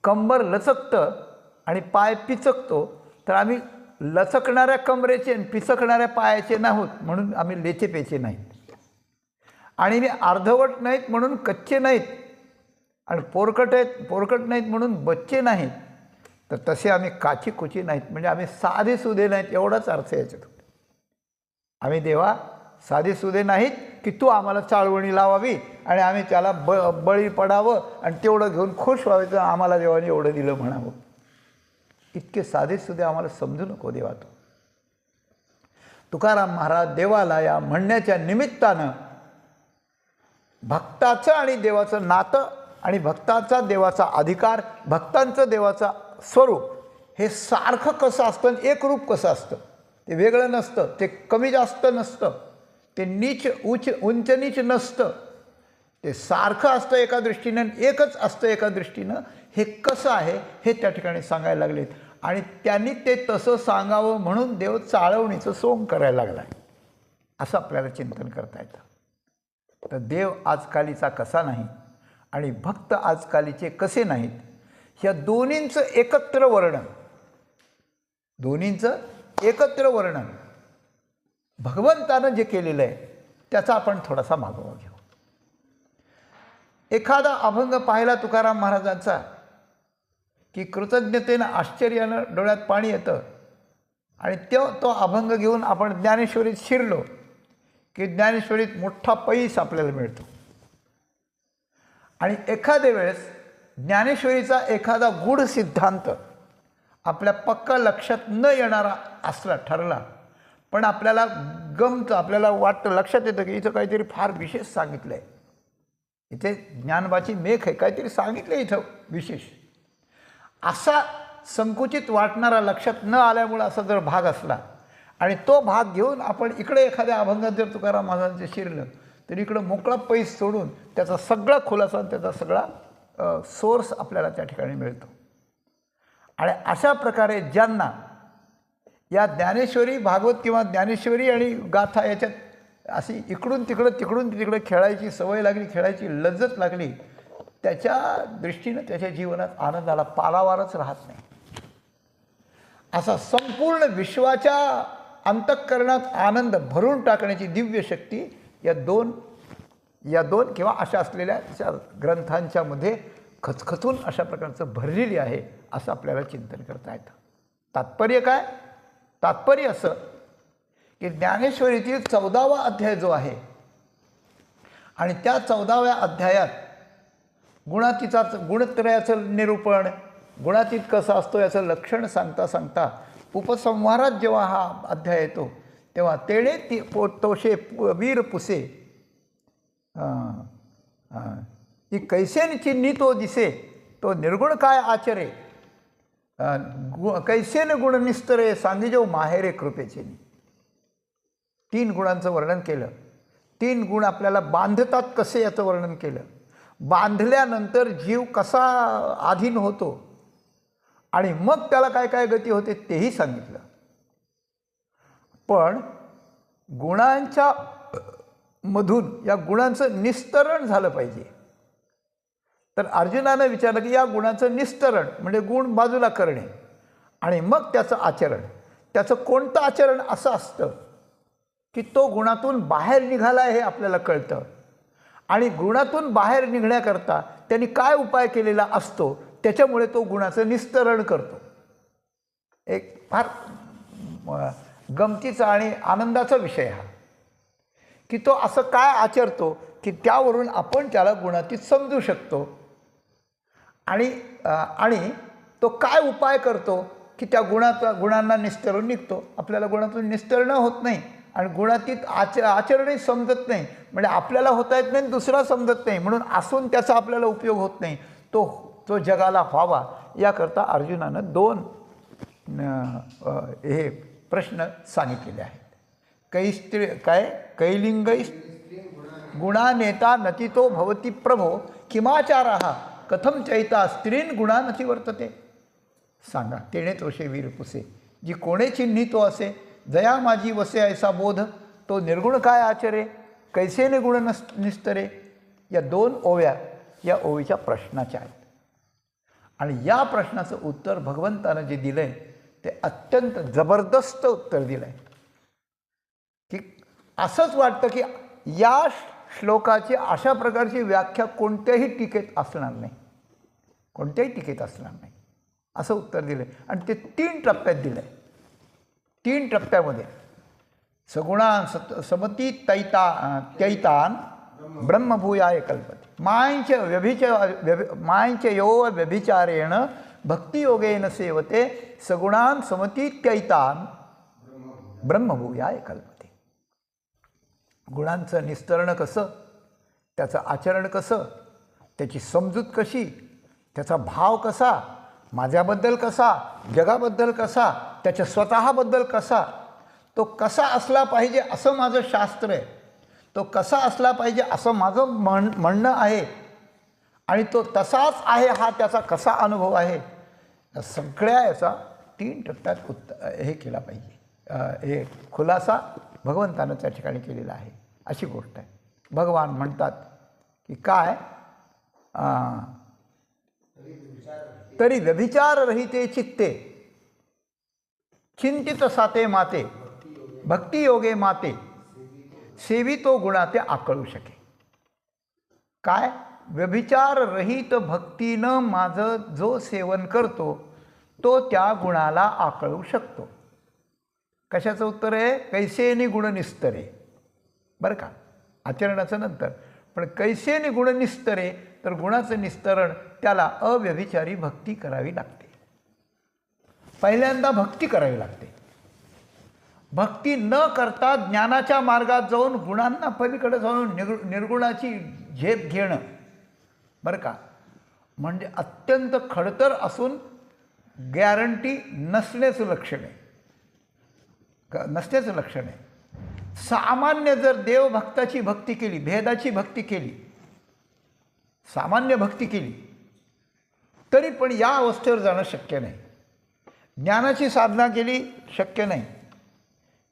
कंबर लचकतं आणि पाय पिचकतो, तर आम्ही लचकणाऱ्या कमरेचे आणि पिचकणाऱ्या पायाचे नाहीत म्हणून आम्ही लेचे पेचे नाहीत. आणि मी अर्धवट नाहीत म्हणून कच्चे नाहीत, आणि पोरकट नाहीत म्हणून बच्चे नाहीत. तर तसे आम्ही काची कुची नाहीत, म्हणजे आम्ही साधे सुधे नाहीत एवढाच अर्थ याच्यात. आम्ही देवा साधे सुधे नाहीत की तू आम्हाला चाळवणी लावावी आणि आम्ही त्याला बळी पडावं आणि तेवढं घेऊन खुश व्हायचं, आम्हाला देवाने एवढं दिलं म्हणावं. इतके साधे सुधे आम्हाला समजू नको देवा तू. तुकाराम महाराज देवाला या म्हणण्याच्या निमित्तानं भक्ताचं आणि देवाचं नातं आणि भक्ताचा देवाचा अधिकार, भक्तांचं देवाचा स्वरूप हे सारखं कसं असतं, एकरूप कसं असतं, ते वेगळं नसतं, ते कमी जास्त नसतं, ते उंच नीच नसतं, ते सारखं असतं एका दृष्टीनं, एकच असतं एका दृष्टीनं. हे कसं आहे हे त्या ठिकाणी सांगायला लागलेत. आणि त्यांनी ते तसं सांगावं म्हणून देव चाळवणीचं सोंग करायला लागला आहे, असं आपल्याला चिंतन करता येतं. तर देव आजकालीचा कसा नाही आणि भक्त आजकालीचे कसे नाहीत, ह्या दोन्हींचं एकत्र वर्णन भगवंतानं जे केलेलं आहे त्याचा आपण थोडासा मागोवा घेऊ. एखादा अभंग पाहिला तुकाराम महाराजांचा की कृतज्ञतेनं आश्चर्यानं डोळ्यात पाणी येतं, आणि तो अभंग घेऊन आपण ज्ञानेश्वरीत शिरलो की ज्ञानेश्वरीत मोठा पैस आपल्याला मिळतो. आणि एखाद्या वेळेस ज्ञानेश्वरीचा एखादा गूढ सिद्धांत आपल्या पक्का लक्षात न येणारा असला ठरला, पण आपल्याला गमतं, आपल्याला वाटतं, लक्षात येतं की इथं काहीतरी फार विशेष सांगितलं आहे, इथे ज्ञानबाची मेख आहे, काहीतरी सांगितलं आहे इथं विशेष, असा संकुचित वाटणारा लक्षात न आल्यामुळं असा जर भाग असला आणि तो भाग घेऊन आपण इकडे एखाद्या अभंगात जर तुकाराम महाराजांचे शिरलं, तर इकडं मोकळा पैस सोडून त्याचा सगळा खुलासा, त्याचा सगळा सोर्स आपल्याला त्या ठिकाणी मिळतो. आणि अशा प्रकारे ज्यांना या ज्ञानेश्वरी भागवत किंवा ज्ञानेश्वरी आणि गाथा याच्यात अशी इकडून तिकडं खेळायची सवय लागली, खेळायची लज्जत लागली, त्याच्या दृष्टीनं त्याच्या जीवनात आनंदाला पारावारच राहत नाही. असा संपूर्ण विश्वाच्या अंतःकरणात आनंद भरून टाकण्याची दिव्य शक्ती या दोन किंवा अशा असलेल्या ग्रंथांच्या मध्ये खचखचून अशा प्रकारचं भरलेली आहे, असं आपल्याला चिंतन करता येतं. तात्पर्य काय? तात्पर्य असं की ज्ञानेश्वरीतील 14वा अध्याय जो आहे आणि त्या 14व्या अध्यायात गुणत्रयाचं निरूपण, गुणातीत कसा असतो याचं लक्षण सांगता सांगता उपसंहारात जेव्हा हा अध्याय येतो तेव्हा तेणे तोषे वीर पुसे ती कैसेन चिन्ही तो दिसे, तो निर्गुण काय आचरे, कैसेन गुण निस्तरे सांगिजो माहेरे कृपेचे. 3 गुणांचं वर्णन केलं. 3 गुण आपल्याला बांधतात कसे याचं वर्णन केलं. बांधल्यानंतर जीव कसा अधीन होतो आणि मग त्याला काय काय गती होते तेही सांगितलं. पण गुणांच्या मधून या गुणांचं निस्तरण झालं पाहिजे. तर अर्जुनानं विचारलं की या गुणांचं निस्तरण म्हणजे गुण बाजूला करणे, आणि मग त्याचं आचरण, त्याचं कोणतं आचरण असं असतं की तो गुणातून बाहेर निघाला हे आपल्याला कळतं. आणि गुणातून बाहेर निघण्याकरता त्यांनी काय उपाय केलेला असतो, त्याच्यामुळे तो गुणाचं निस्तरण करतो. एक फार गमतीचा आणि आनंदाचा विषय हा, की तो असं काय आचरतो की त्यावरून आपण त्याला गुणातीत समजू शकतो. आणि तो काय उपाय करतो की त्या गुणांना निस्तरून निघतो. आपल्याला गुणातून निस्तरणं होत नाही आणि गुणातीत आचरणही समजत नाही, म्हणजे आपल्याला होता येत नाही, दुसरा समजत नाही, म्हणून असून त्याचा आपल्याला उपयोग होत नाही. तो जगाला व्हावा याकरता अर्जुनानं 2 हे प्रश्न सांगितलेले आहेत. कैलिंग गुणा नेता नतितो भवती प्रभो किमाचाराः कथम चैता स्त्रीन गुणा नती वर्तते. सांगा तेणे तोषे वीरपुसे, जी कोणे चिन्ही तो असे, जया माझी वसे ऐसा बोध, तो निर्गुण काय आचरे, कैसेने गुण निस्तरे. या 2 ओव्या या ओवीच्या प्रश्नाच्या आहेत. आणि या प्रश्नाचं उत्तर भगवंतानं जे दिलं आहे ते अत्यंत जबरदस्त उत्तर दिलं आहे, की असंच वाटतं की या श्लोकाची अशा प्रकारची व्याख्या कोणत्याही टीकेत असणार नाही, कोणत्याही टीकेत असणार नाही असं उत्तर दिलं आहे. आणि ते 3 टप्प्यात दिलं आहे. 3 टप्प्यामध्ये सगुणान समती तैतान ब्रह्मभूयाय कल्पते मायंच यो व्यभिचारेण भक्तियोगेन सेवते सगुणान समतीत्यैतान ब्रह्मभूयाय कल्पते. गुणांचं निस्तरण कसं, त्याचं आचरण कसं, त्याची समजूत कशी, त्याचा भाव कसा, माझ्याबद्दल कसा, जगाबद्दल कसा, त्याच्या स्वतःबद्दल कसा, तो कसा असला पाहिजे असं माझं शास्त्र आहे, तो कसा असला पाहिजे असं माझं म्हणणं आहे, आणि तो तसाच आहे हा त्याचा कसा अनुभव आहे, या सगळ्या याचा 3 टप्प्यात हे केला पाहिजे. हे खुलासा भगवंतानं त्या ठिकाणी केलेला आहे. अशी गोष्ट आहे. भगवान म्हणतात की काय, तरी व्यभिचार रहिते चित्ते चिंतित साते माते भक्तियोगे माते सेवितो गुणा ते आकळू शके. काय, व्यभिचार रहित भक्तीनं माझं जो सेवन करतो तो त्या गुणाला आकळू शकतो. कशाचं उत्तर आहे, कैसेने गुण निस्तरे. बरं का, आचरणाचं नंतर, पण कैसेने गुण निस्तरे, तर गुणाचं निस्तरण त्याला अव्यभिचारी भक्ती करावी लागते. पहिल्यांदा भक्ती करावी लागते. भक्ती न करता ज्ञानाच्या मार्गात जाऊन गुणांना पलीकडे जाऊन निर्गुणाची झेप घेणं, बरं का, म्हणजे अत्यंत खडतर असून गॅरंटी नसण्याचं लक्षण आहे. नसण्याचं लक्षण आहे. सामान्य जर देवभक्ताची भक्ती केली, भेदाची भक्ती केली, सामान्य भक्ती केली, तरी पण या अवस्थेवर जाणं शक्य नाही. ज्ञानाची साधना केली, शक्य नाही.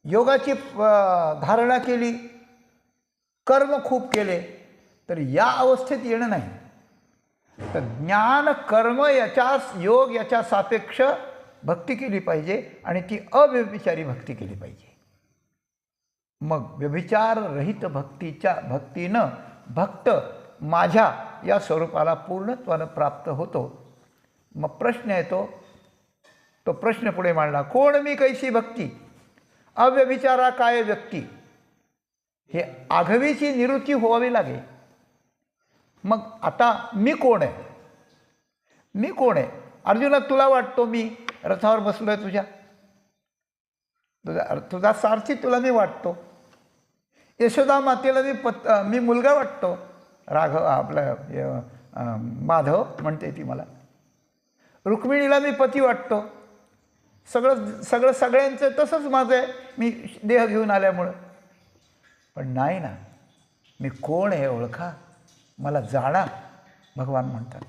योगाची धारणा केली, कर्म खूप केले, तर या अवस्थेत येणं नाही. तर ज्ञान कर्म योग याच्या सापेक्ष भक्ती केली पाहिजे, आणि ती अव्यभिचारी भक्ती केली पाहिजे. मग व्यभिचार रहित भक्तीनं भक्त माझ्या या स्वरूपाला पूर्णत्वानं प्राप्त होतो. मग प्रश्न येतो, तो प्रश्न पुढे मांडला, कोण मी कैसी भक्ती, अव्यभिचारा काय व्यक्ती. हे आघवीची निवृत्ती व्हावी लागेल. मग आता मी कोण आहे, मी कोण आहे. अर्जुना, तुला वाटतो मी रथावर बसलो आहे, तुझा सारथी तुला मी वाटतो. यशोदा मातेला मी मुलगा वाटतो. राघव आपला माधव म्हणते ती मला. रुक्मिणीला मी पती वाटतो. सगळ्यांचं तसंच माझं आहे, मी देह घेऊन आल्यामुळं. पण नाही ना, मी कोण आहे ओळखा, मला जाणा. भगवान म्हणतात.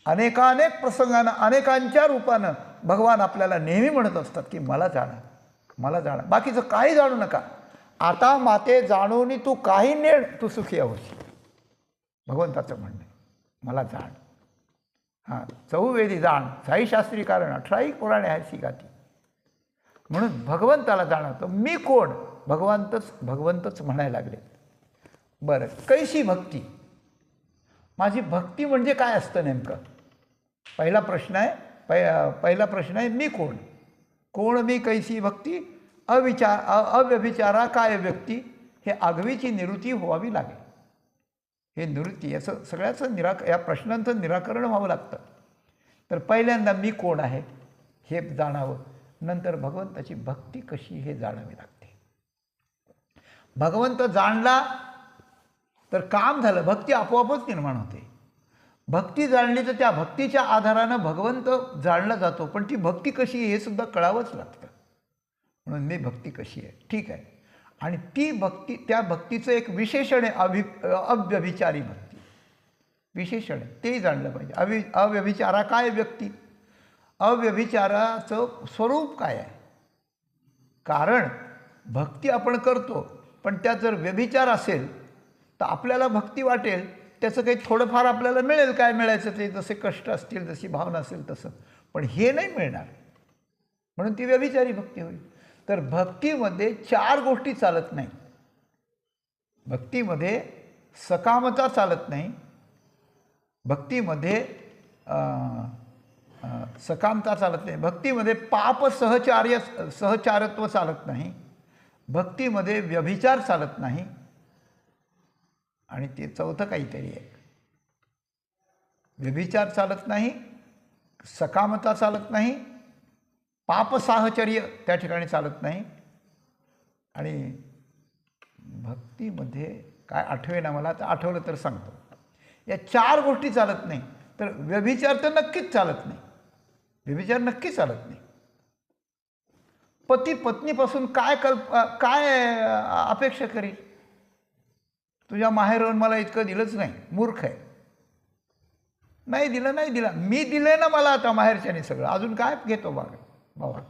अनेकानेक प्रसंगानं, अनेकांच्या रूपानं भगवान आपल्याला नेहमी म्हणत असतात की मला जाणा, मला जाणा. बाकीचं काही जाणू नका. आता माते जाणून तू काही नेण, तू सुखी होशील. भगवंताचं म्हणणं, मला जाण. हां, चहुवेदी जाण साई शास्त्री कारण 18 पुराणे आहे गाती. म्हणून भगवंताला जाणवतं. मी कोण? भगवंतच म्हणायला लागले. बरं, कैशी भक्ती? माझी भक्ती म्हणजे काय असतं नेमकं? पहिला प्रश्न आहे मी कोण? कोण मी, कैसी भक्ती? अव्यभिचारा काय व्यक्ती? हे आगवीची निवृत्ती व्हावी लागेल. हे निवृत्ती याचं सगळ्याचं या प्रश्नांचं निराकरण व्हावं लागतं. तर पहिल्यांदा मी कोण आहे हे जाणावं, नंतर भगवंताची भक्ती कशी हे जाणावी लागते. भगवंत जाणला तर काम झालं, भक्ती आपोआपच निर्माण होते. भक्ती जाणली तर त्या भक्तीच्या आधारानं भगवंत जाणला जातो. पण ती भक्ती कशी हे सुद्धा कळावंच लागतं. म्हणून मी भक्ती कशी आहे, ठीक आहे. आणि ती भक्ती, त्या भक्तीचं एक विशेषण आहे अव्यभिचारी भक्ती. विशेषण आहे तेही जाणलं पाहिजे. अव्यभिचारा काय व्यक्ती? अव्यभिचाराचं स्वरूप काय आहे? कारण भक्ती आपण करतो, पण त्यात जर व्यभिचार असेल तर आपल्याला भक्ती वाटेल, त्याचं काही थोडंफार आपल्याला मिळेल, काय मिळायचं ते, जसे कष्ट असतील, जशी भावना असेल तसं, पण हे नाही मिळणार. म्हणून ती व्यभिचारी भक्ती होईल. तर भक्तीमध्ये 4 गोष्टी चालत नाही. भक्तीमध्ये सकामता चालत नाही, भक्तीमध्ये सकामता चालत नाही, भक्तीमध्ये पाप सहचारत्व चालत नाही, भक्तीमध्ये व्यभिचार चालत नाही, आणि ते चौथं काहीतरी आहे. व्यभिचार चालत नाही, सकामता चालत नाही, पापसाहचर्य त्या ठिकाणी चालत नाही, आणि भक्तीमध्ये काय आठवेना मला, तर आठवलं तर सांगतो. या 4 गोष्टी चालत नाही. तर व्यभिचार तर नक्कीच चालत नाही. व्यभिचार नक्की चालत नाही. पती पत्नीपासून काय अपेक्षा करील? तुझ्या माहेरून मला इतकं दिलंच नाही, मूर्ख आहे. नाही दिलं. मी दिलंय ना मला आता माहेरच्याने सगळं, अजून काय घेतो बाबा?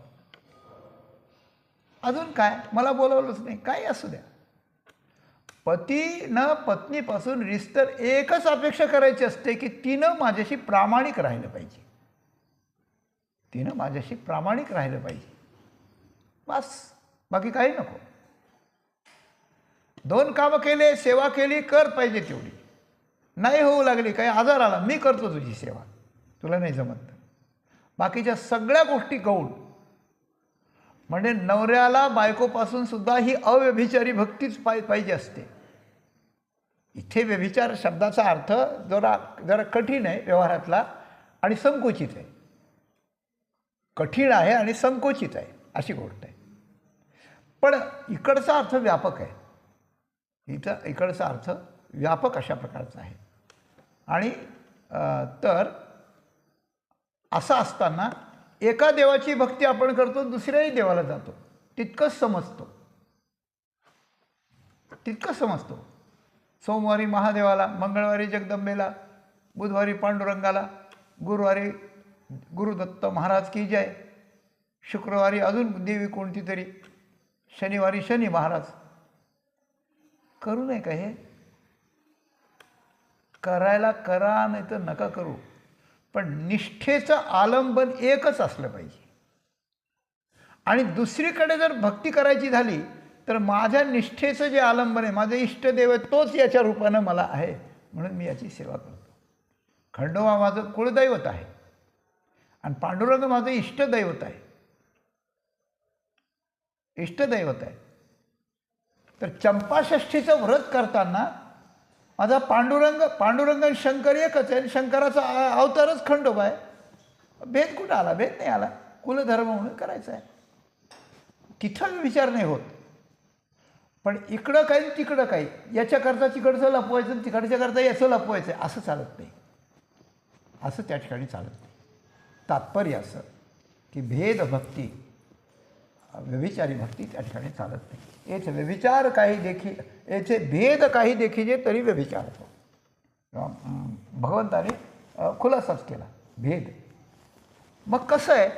अजून काय? मला बोलवलंच नाही. काही असू द्या. पतीनं पत्नीपासून रिस्तर एकच अपेक्षा करायची असते की तिनं माझ्याशी प्रामाणिक राहिलं पाहिजे. तिनं माझ्याशी प्रामाणिक राहिलं पाहिजे, बस. बाकी काही नको. 2 कामं केले, सेवा केली, कर पाहिजे तेवढी. नाही होऊ लागली, काही आजार आला, मी करतो तुझी सेवा, तुला नाही जमत. बाकीच्या सगळ्या गोष्टी गौण. म्हणजे नवऱ्याला बायकोपासून सुद्धा ही अव्यभिचारी भक्तीच पाहिजे असते. इथे व्यभिचार शब्दाचा अर्थ जरा कठीण आहे व्यवहारातला, आणि संकुचित आहे. कठीण आहे आणि संकोचित आहे, अशी गोष्ट आहे. पण इकडचा अर्थ व्यापक आहे. इकडचा अर्थ व्यापक अशा प्रकारचा आहे. आणि तर असं असताना एका देवाची भक्ती आपण करतो, दुसऱ्याही देवाला जातो, तितकंच समजतो. सोमवारी महादेवाला, मंगळवारी जगदंबेला, बुधवारी पांडुरंगाला, गुरुवारी गुरुदत्त महाराज की जय, शुक्रवारी अजून देवी कोणती तरी, शनिवारी शनी महाराज. करू नये का हे? करायला करा, नाही तर नका करू. पण निष्ठेचं आलंबन एकच असलं पाहिजे. आणि दुसरीकडे जर भक्ती करायची झाली तर माझ्या निष्ठेचं जे आलंबन आहे, माझे इष्टदेव तोच याच्या रूपानं मला आहे, म्हणून मी याची सेवा करतो. खंडोबा माझं कुळदैवत आहे आणि पांडुरंग माझं इष्टदैवत आहे. तर चंपाषष्ठीचं व्रत करताना माझा पांडुरंग शंकर एकच आहे, शंकराचा अवतारच खंडोबा आहे. भेद कुठं आला? भेद नाही आला. कुलधर्म म्हणून करायचा आहे, तिथं विचार नाही होत. पण इकडं काही तिकडं काही, याच्याकरता तिकडचं लपवायचं, तिकडच्याकरता याचं लपवायचं, असं चालत नाही. असं त्या ठिकाणी चालत नाही. तात्पर्य असं की भेदभक्ती, व्यभिचारी भक्ती त्या ठिकाणी चालत नाही. येथे व्यभिचार येथे भेद काही देखीजे तरी व्यभिचार होतो. भगवंताने खुलासाच केला भेद. मग कसं आहे?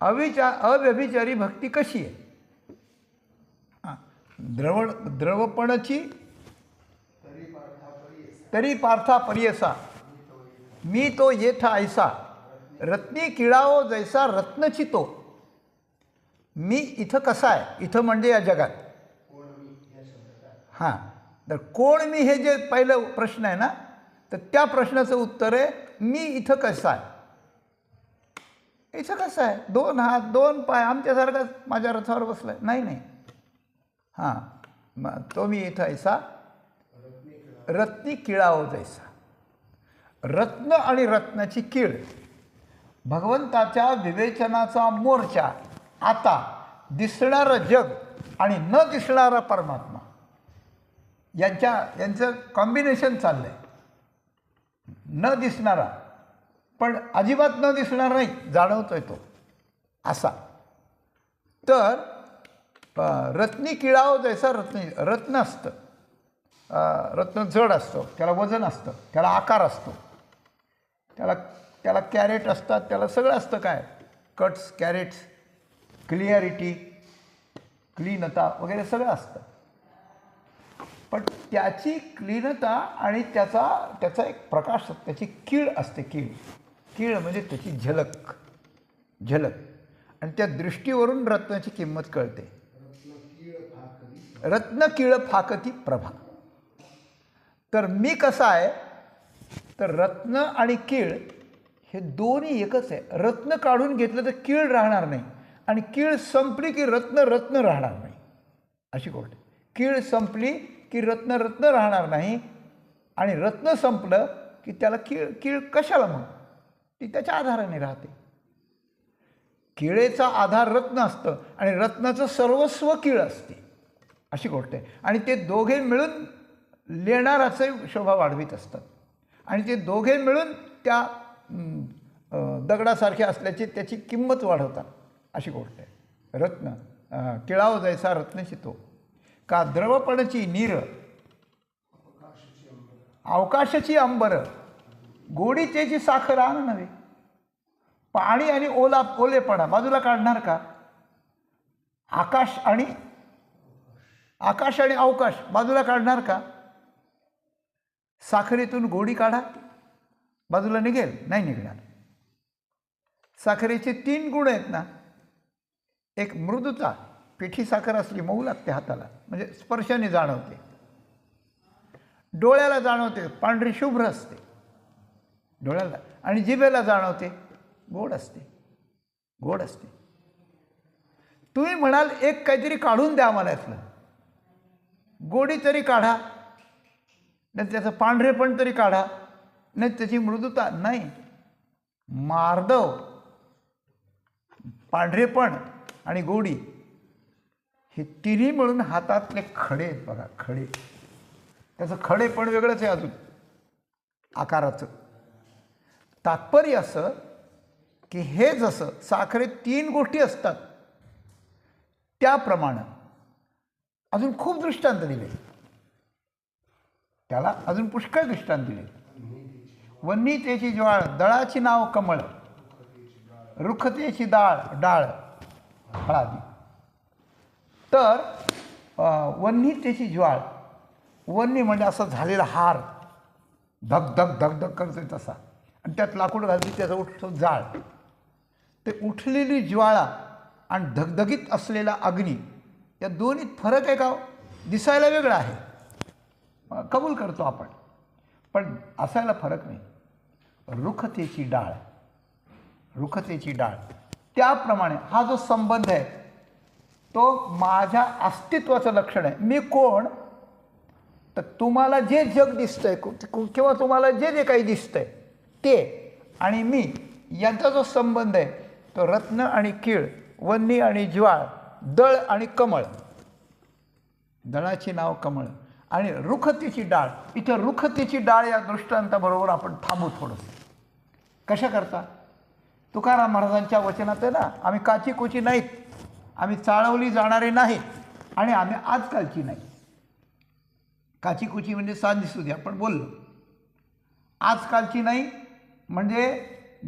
अव्यभिचारी भक्ती कशी आहे? द्रवपणाची तरी पार्था परियसा, मी तो येथा ऐसा रत्नी किळावो जैसा रत्नची तो. मी इथं कसा आहे, इथं म्हणजे या जगात. हां, तर कोण मी हे जे पहिलं प्रश्न आहे ना, तर त्या प्रश्नाचं उत्तर आहे मी इथं कसं आहे. इथं कसं आहे, 2 हात 2 पाय आमच्यासारखाच माझ्या रथावर बसलाय. नाही नाही, हां, मग तो मी इथं ऐसा रत्नी किळावो जैसा. रत्न आणि रत्नाची कीळ, भगवंताच्या विवेचनाचा मोर्चा. आता दिसणारं जग आणि न दिसणारा परमात्मा यांचं कॉम्बिनेशन चाललंय. न दिसणारा पण अजिबात न दिसणार नाही, जाणवतोय तो असा. तर रत्नी किळावो जैसा रत्न असतं. रत्न जड असतं, त्याला वजन असतं, त्याला आकार असतो, त्याला कॅरेट असतात, त्याला सगळं असतं. काय कट्स, कॅरेट्स, क्लिअरिटी, क्लीनता वगैरे सगळं असतं. पण त्याची क्लीनता आणि त्याचा एक प्रकाश, त्याची कीळ असते. कीळ म्हणजे त्याची झलक. आणि त्या दृष्टीवरून रत्नाची किंमत कळते. रत्न कीळ फाकती प्रभा. तर मी कसा आहे, तर रत्न आणि कीळ हे दोन्ही एकच आहे. रत्न काढून घेतलं तर कीळ राहणार नाही, आणि कीळ संपली की रत्न राहणार नाही, अशी गोष्ट. कीळ संपली की रत्न राहणार नाही, आणि रत्न संपलं की त्याला कीळ कशाला मग, ती त्याच्या आधाराने राहते. किळेचा आधार रत्न असतं आणि रत्नाचं सर्वस्व कीळ असते, अशी गोष्ट आहे. आणि ते दोघे मिळून लेणाराचे शोभा वाढवित असतात, आणि ते दोघे मिळून त्या दगडासारखे असल्याची त्याची किंमत वाढवतात, अशी गोष्ट आहे. रत्न किळावो जैसा रत्नची तो. का द्रवपणाची नीर अवकाशाची अंबर, गोडीतेची साखर आण नव्हे. पाणी आणि ओलेपणा बाजूला काढणार का? आकाश आणि अवकाश बाजूला काढणार का? साखरेतून गोडी काढा, बाजूला निघेल? नाही निघणार. साखरेचे 3 गुण आहेत ना. एक मृदुता, पिठी साखर असली मऊ लागते हाताला, म्हणजे स्पर्शाने जाणवते. डोळ्याला जाणवते, पांढरी शुभ्र असते डोळ्याला, आणि जिभेला जाणवते, गोड असते. तुम्ही म्हणाल एक काहीतरी काढून द्या मला यातलं, गोडी तरी काढा, नाही त्याचं पांढरेपण तरी काढा, नाही त्याची मृदुता. नाही, मार्दव, पांढरेपण आणि गोडी हे तिन्ही मिळून हातातले खडे आहेत बघा. खडे, त्याचं खडेपण वेगळंच आहे अजून आकाराचं. तात्पर्य असं की हे जसं साखरेत 3 गोष्टी असतात, त्याप्रमाणे अजून खूप दृष्टांत दिले, त्याला अजून पुष्कळ दृष्टांत दिले. वन्नीतेची ज्वाळ, दळाची नाव कमळ, रुखतेची डाळ हळादी. तर वन्नीतेची ज्वाळ, वन्नी म्हणजे असा झालेला हार, धग करतोय तसा, आणि त्यात लाकूड घालते, त्याचा उठतो जाळ. ते उठलेली ज्वाळा आणि धगधगीत असलेला अग्नी, या दोन्हीत फरक आहे का? दिसायला वेगळा आहे, कबूल करतो आपण, पण असायला फरक नाही. रुखतेची डाळ, त्याप्रमाणे हा जो संबंध आहे तो माझ्या अस्तित्वाचं लक्षण आहे. मी कोण? तर तुम्हाला जे जग दिसतंय किंवा तुम्हाला जे काही दिसतंय ते आणि मी यांचा जो संबंध आहे तो रत्न आणि कीळ, वन्नी आणि ज्वाळ, दळ आणि कमळ. दळाची नाव कमळ आणि रुखतेची डाळ. इथं रुखतेची डाळ या दृष्टांताबरोबर आपण थांबू थोडंसं. कशा करता? तुकाराम महाराजांच्या वचनात आहे ना, आम्ही काचीकुची नाहीत, आम्ही चाळवली जाणारे नाहीत, आणि आम्ही आजकालची नाही. काचीकुची म्हणजे सांदिसूदी आपण बोललो. आजकालची नाही म्हणजे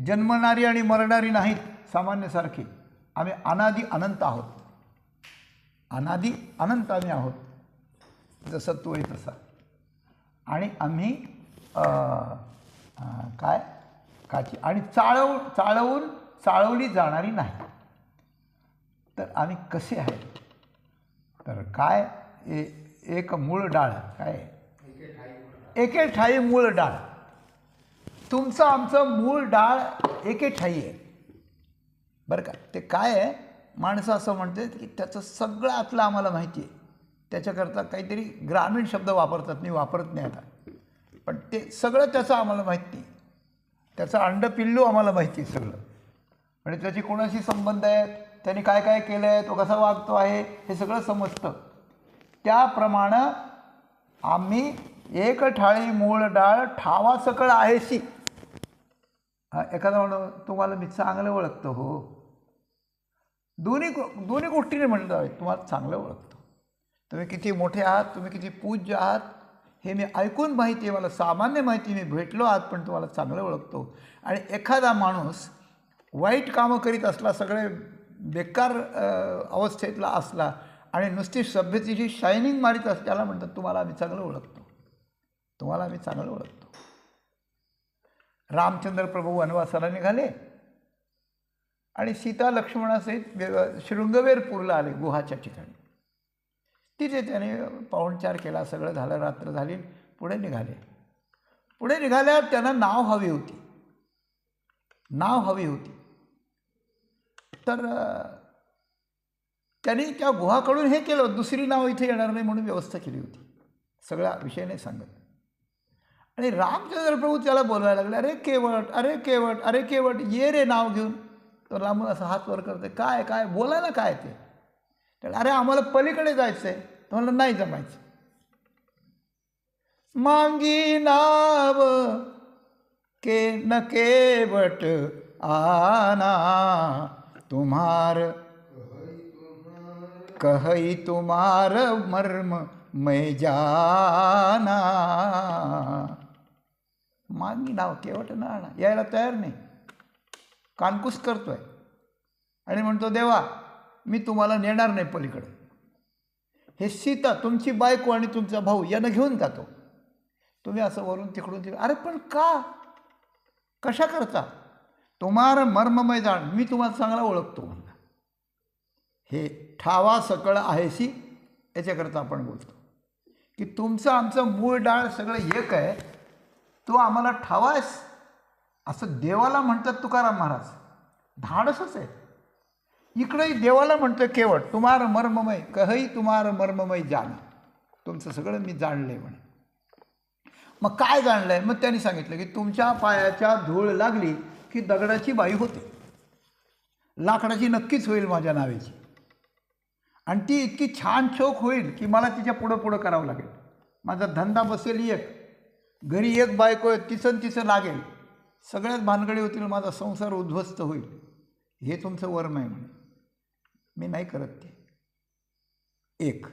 जन्मणारी आणि मरणारी नाहीत सामान्यसारखी. आम्ही अनादी अनंत आहोत. अनादी अनंत आम्ही आहोत, जसं तो आहे तसा. आणि आम्ही काय काची आणि चाळवली जाणारी नाही. तर आम्ही कसे आहे? तर काय एक मूळ डाळ, काय एके ठाई मूळ डाळ. तुमचं आमचं मूळ डाळ एके ठाई आहे बरं का. ते काय आहे, माणसं असं म्हणतात की त्याचं सगळं आतलं आम्हाला माहिती आहे, त्याच्याकरता काहीतरी ग्रामीण शब्द वापरतात, मी वापरत नाही आता, पण ते सगळं त्याचं आम्हाला माहीत नाही. त्याचं अंड पिल्लू आम्हाला माहिती आहे सगळं, म्हणजे त्याची कोणाशी संबंध आहेत, त्यांनी काय काय केलं आहे, तो कसा वागतो आहे, हे सगळं समजतं. त्याप्रमाणे आम्ही एक ठाळी मूळ डाळ ठावा सकळ आहेशी. एखादा म्हणून तुम्हाला मी चांगलं ओळखतो हो, दोन्ही गोष्टीने म्हणलं आहे, तुम्हाला चांगलं ओळखतो. तुम्ही किती मोठे आहात, तुम्ही किती पूज्य आहात हे मी ऐकून माहिती आहे, मला सामान्य माहिती, मी भेटलो आहात, पण तुम्हाला चांगलं ओळखतो. आणि एखादा माणूस वाईट कामं करीत असला, सगळे बेकार अवस्थेतला असला आणि नुसती सभ्यतेची शायनिंग मारीत असते, त्याला म्हणतात तुम्हाला आम्ही चांगलं ओळखतो, तुम्हाला आम्ही चांगलं ओळखतो. रामचंद्र प्रभू वनवासाला निघाले आणि सीता लक्ष्मणासहित शृंगवेरपूरला आले, गुहाच्या ठिकाणी. तिथे त्याने पाहुणचार केला, सगळं झालं, रात्र झाली, पुढे निघाले. पुढे निघाल्यावर त्यांना नाव हवी होती. तर त्यांनी त्या गुहाकडून हे केलं, दुसरी नाव इथे येणार नाही म्हणून व्यवस्था केली होती, सगळा विषय नाही सांगत. आणि रामचंद्र प्रभू त्याला बोलायला लागले, अरे केवट, अरे केवट, अरे केवट, ये रे नाव घेऊन. तो लांबून असं हात वर करते, काय काय बोला ना, काय ते. तर अरे आम्हाला पलीकडे जायचं आहे. तुम्हाला नाही जमायचं. मांगी नाव के न केवट आना, तुम्हार कहई तुम्हार मर्म मैं जाना. मांगी नाव केवट ना आणा, यायला तयार नाही, कानकुस करतोय आणि म्हणतो देवा मी तुम्हाला नेणार नाही पलीकडे. हे सीता तुमची बायको आणि तुमचा भाऊ यांना घेऊन जातो, तुम्ही असं वरून तिकडून अरे पण का, कशा करता? तुम्हार मर्ममय जाण, मी तुम्हाला चांगला ओळखतो म्हणला. हे ठावा सकळ आहेशी याच्याकरता आपण बोलतो की तुमचं आमचं मूळ डाळ सगळं एक आहे, तो आम्हाला ठावा आहेस असं देवाला म्हणतात तुकाराम महाराज. धाडसच आहे. इकडंही देवाला म्हणतं केवट, तुम्हार मर्ममय कहई तुम्हार मर्ममय जाण, तुमचं सगळं मी जाणलंय म्हणे. मग काय जाणलंय? मग त्यांनी सांगितलं की तुमच्या पायाच्या धूळ लागली की दगडाची बाई होते, लाकडाची नक्कीच होईल माझ्या नावेची, आणि ती इतकी छान चोख होईल की मला तिच्या पुढं पुढं करावं लागेल. माझा धंदा बसेल एक, घरी एक बायको आहे, तिचं लागेल, सगळ्याच भानगडी होतील, माझा संसार उद्ध्वस्त होईल. हे तुमचं वर्म आहे म्हणे, मी नाही करत ते. एक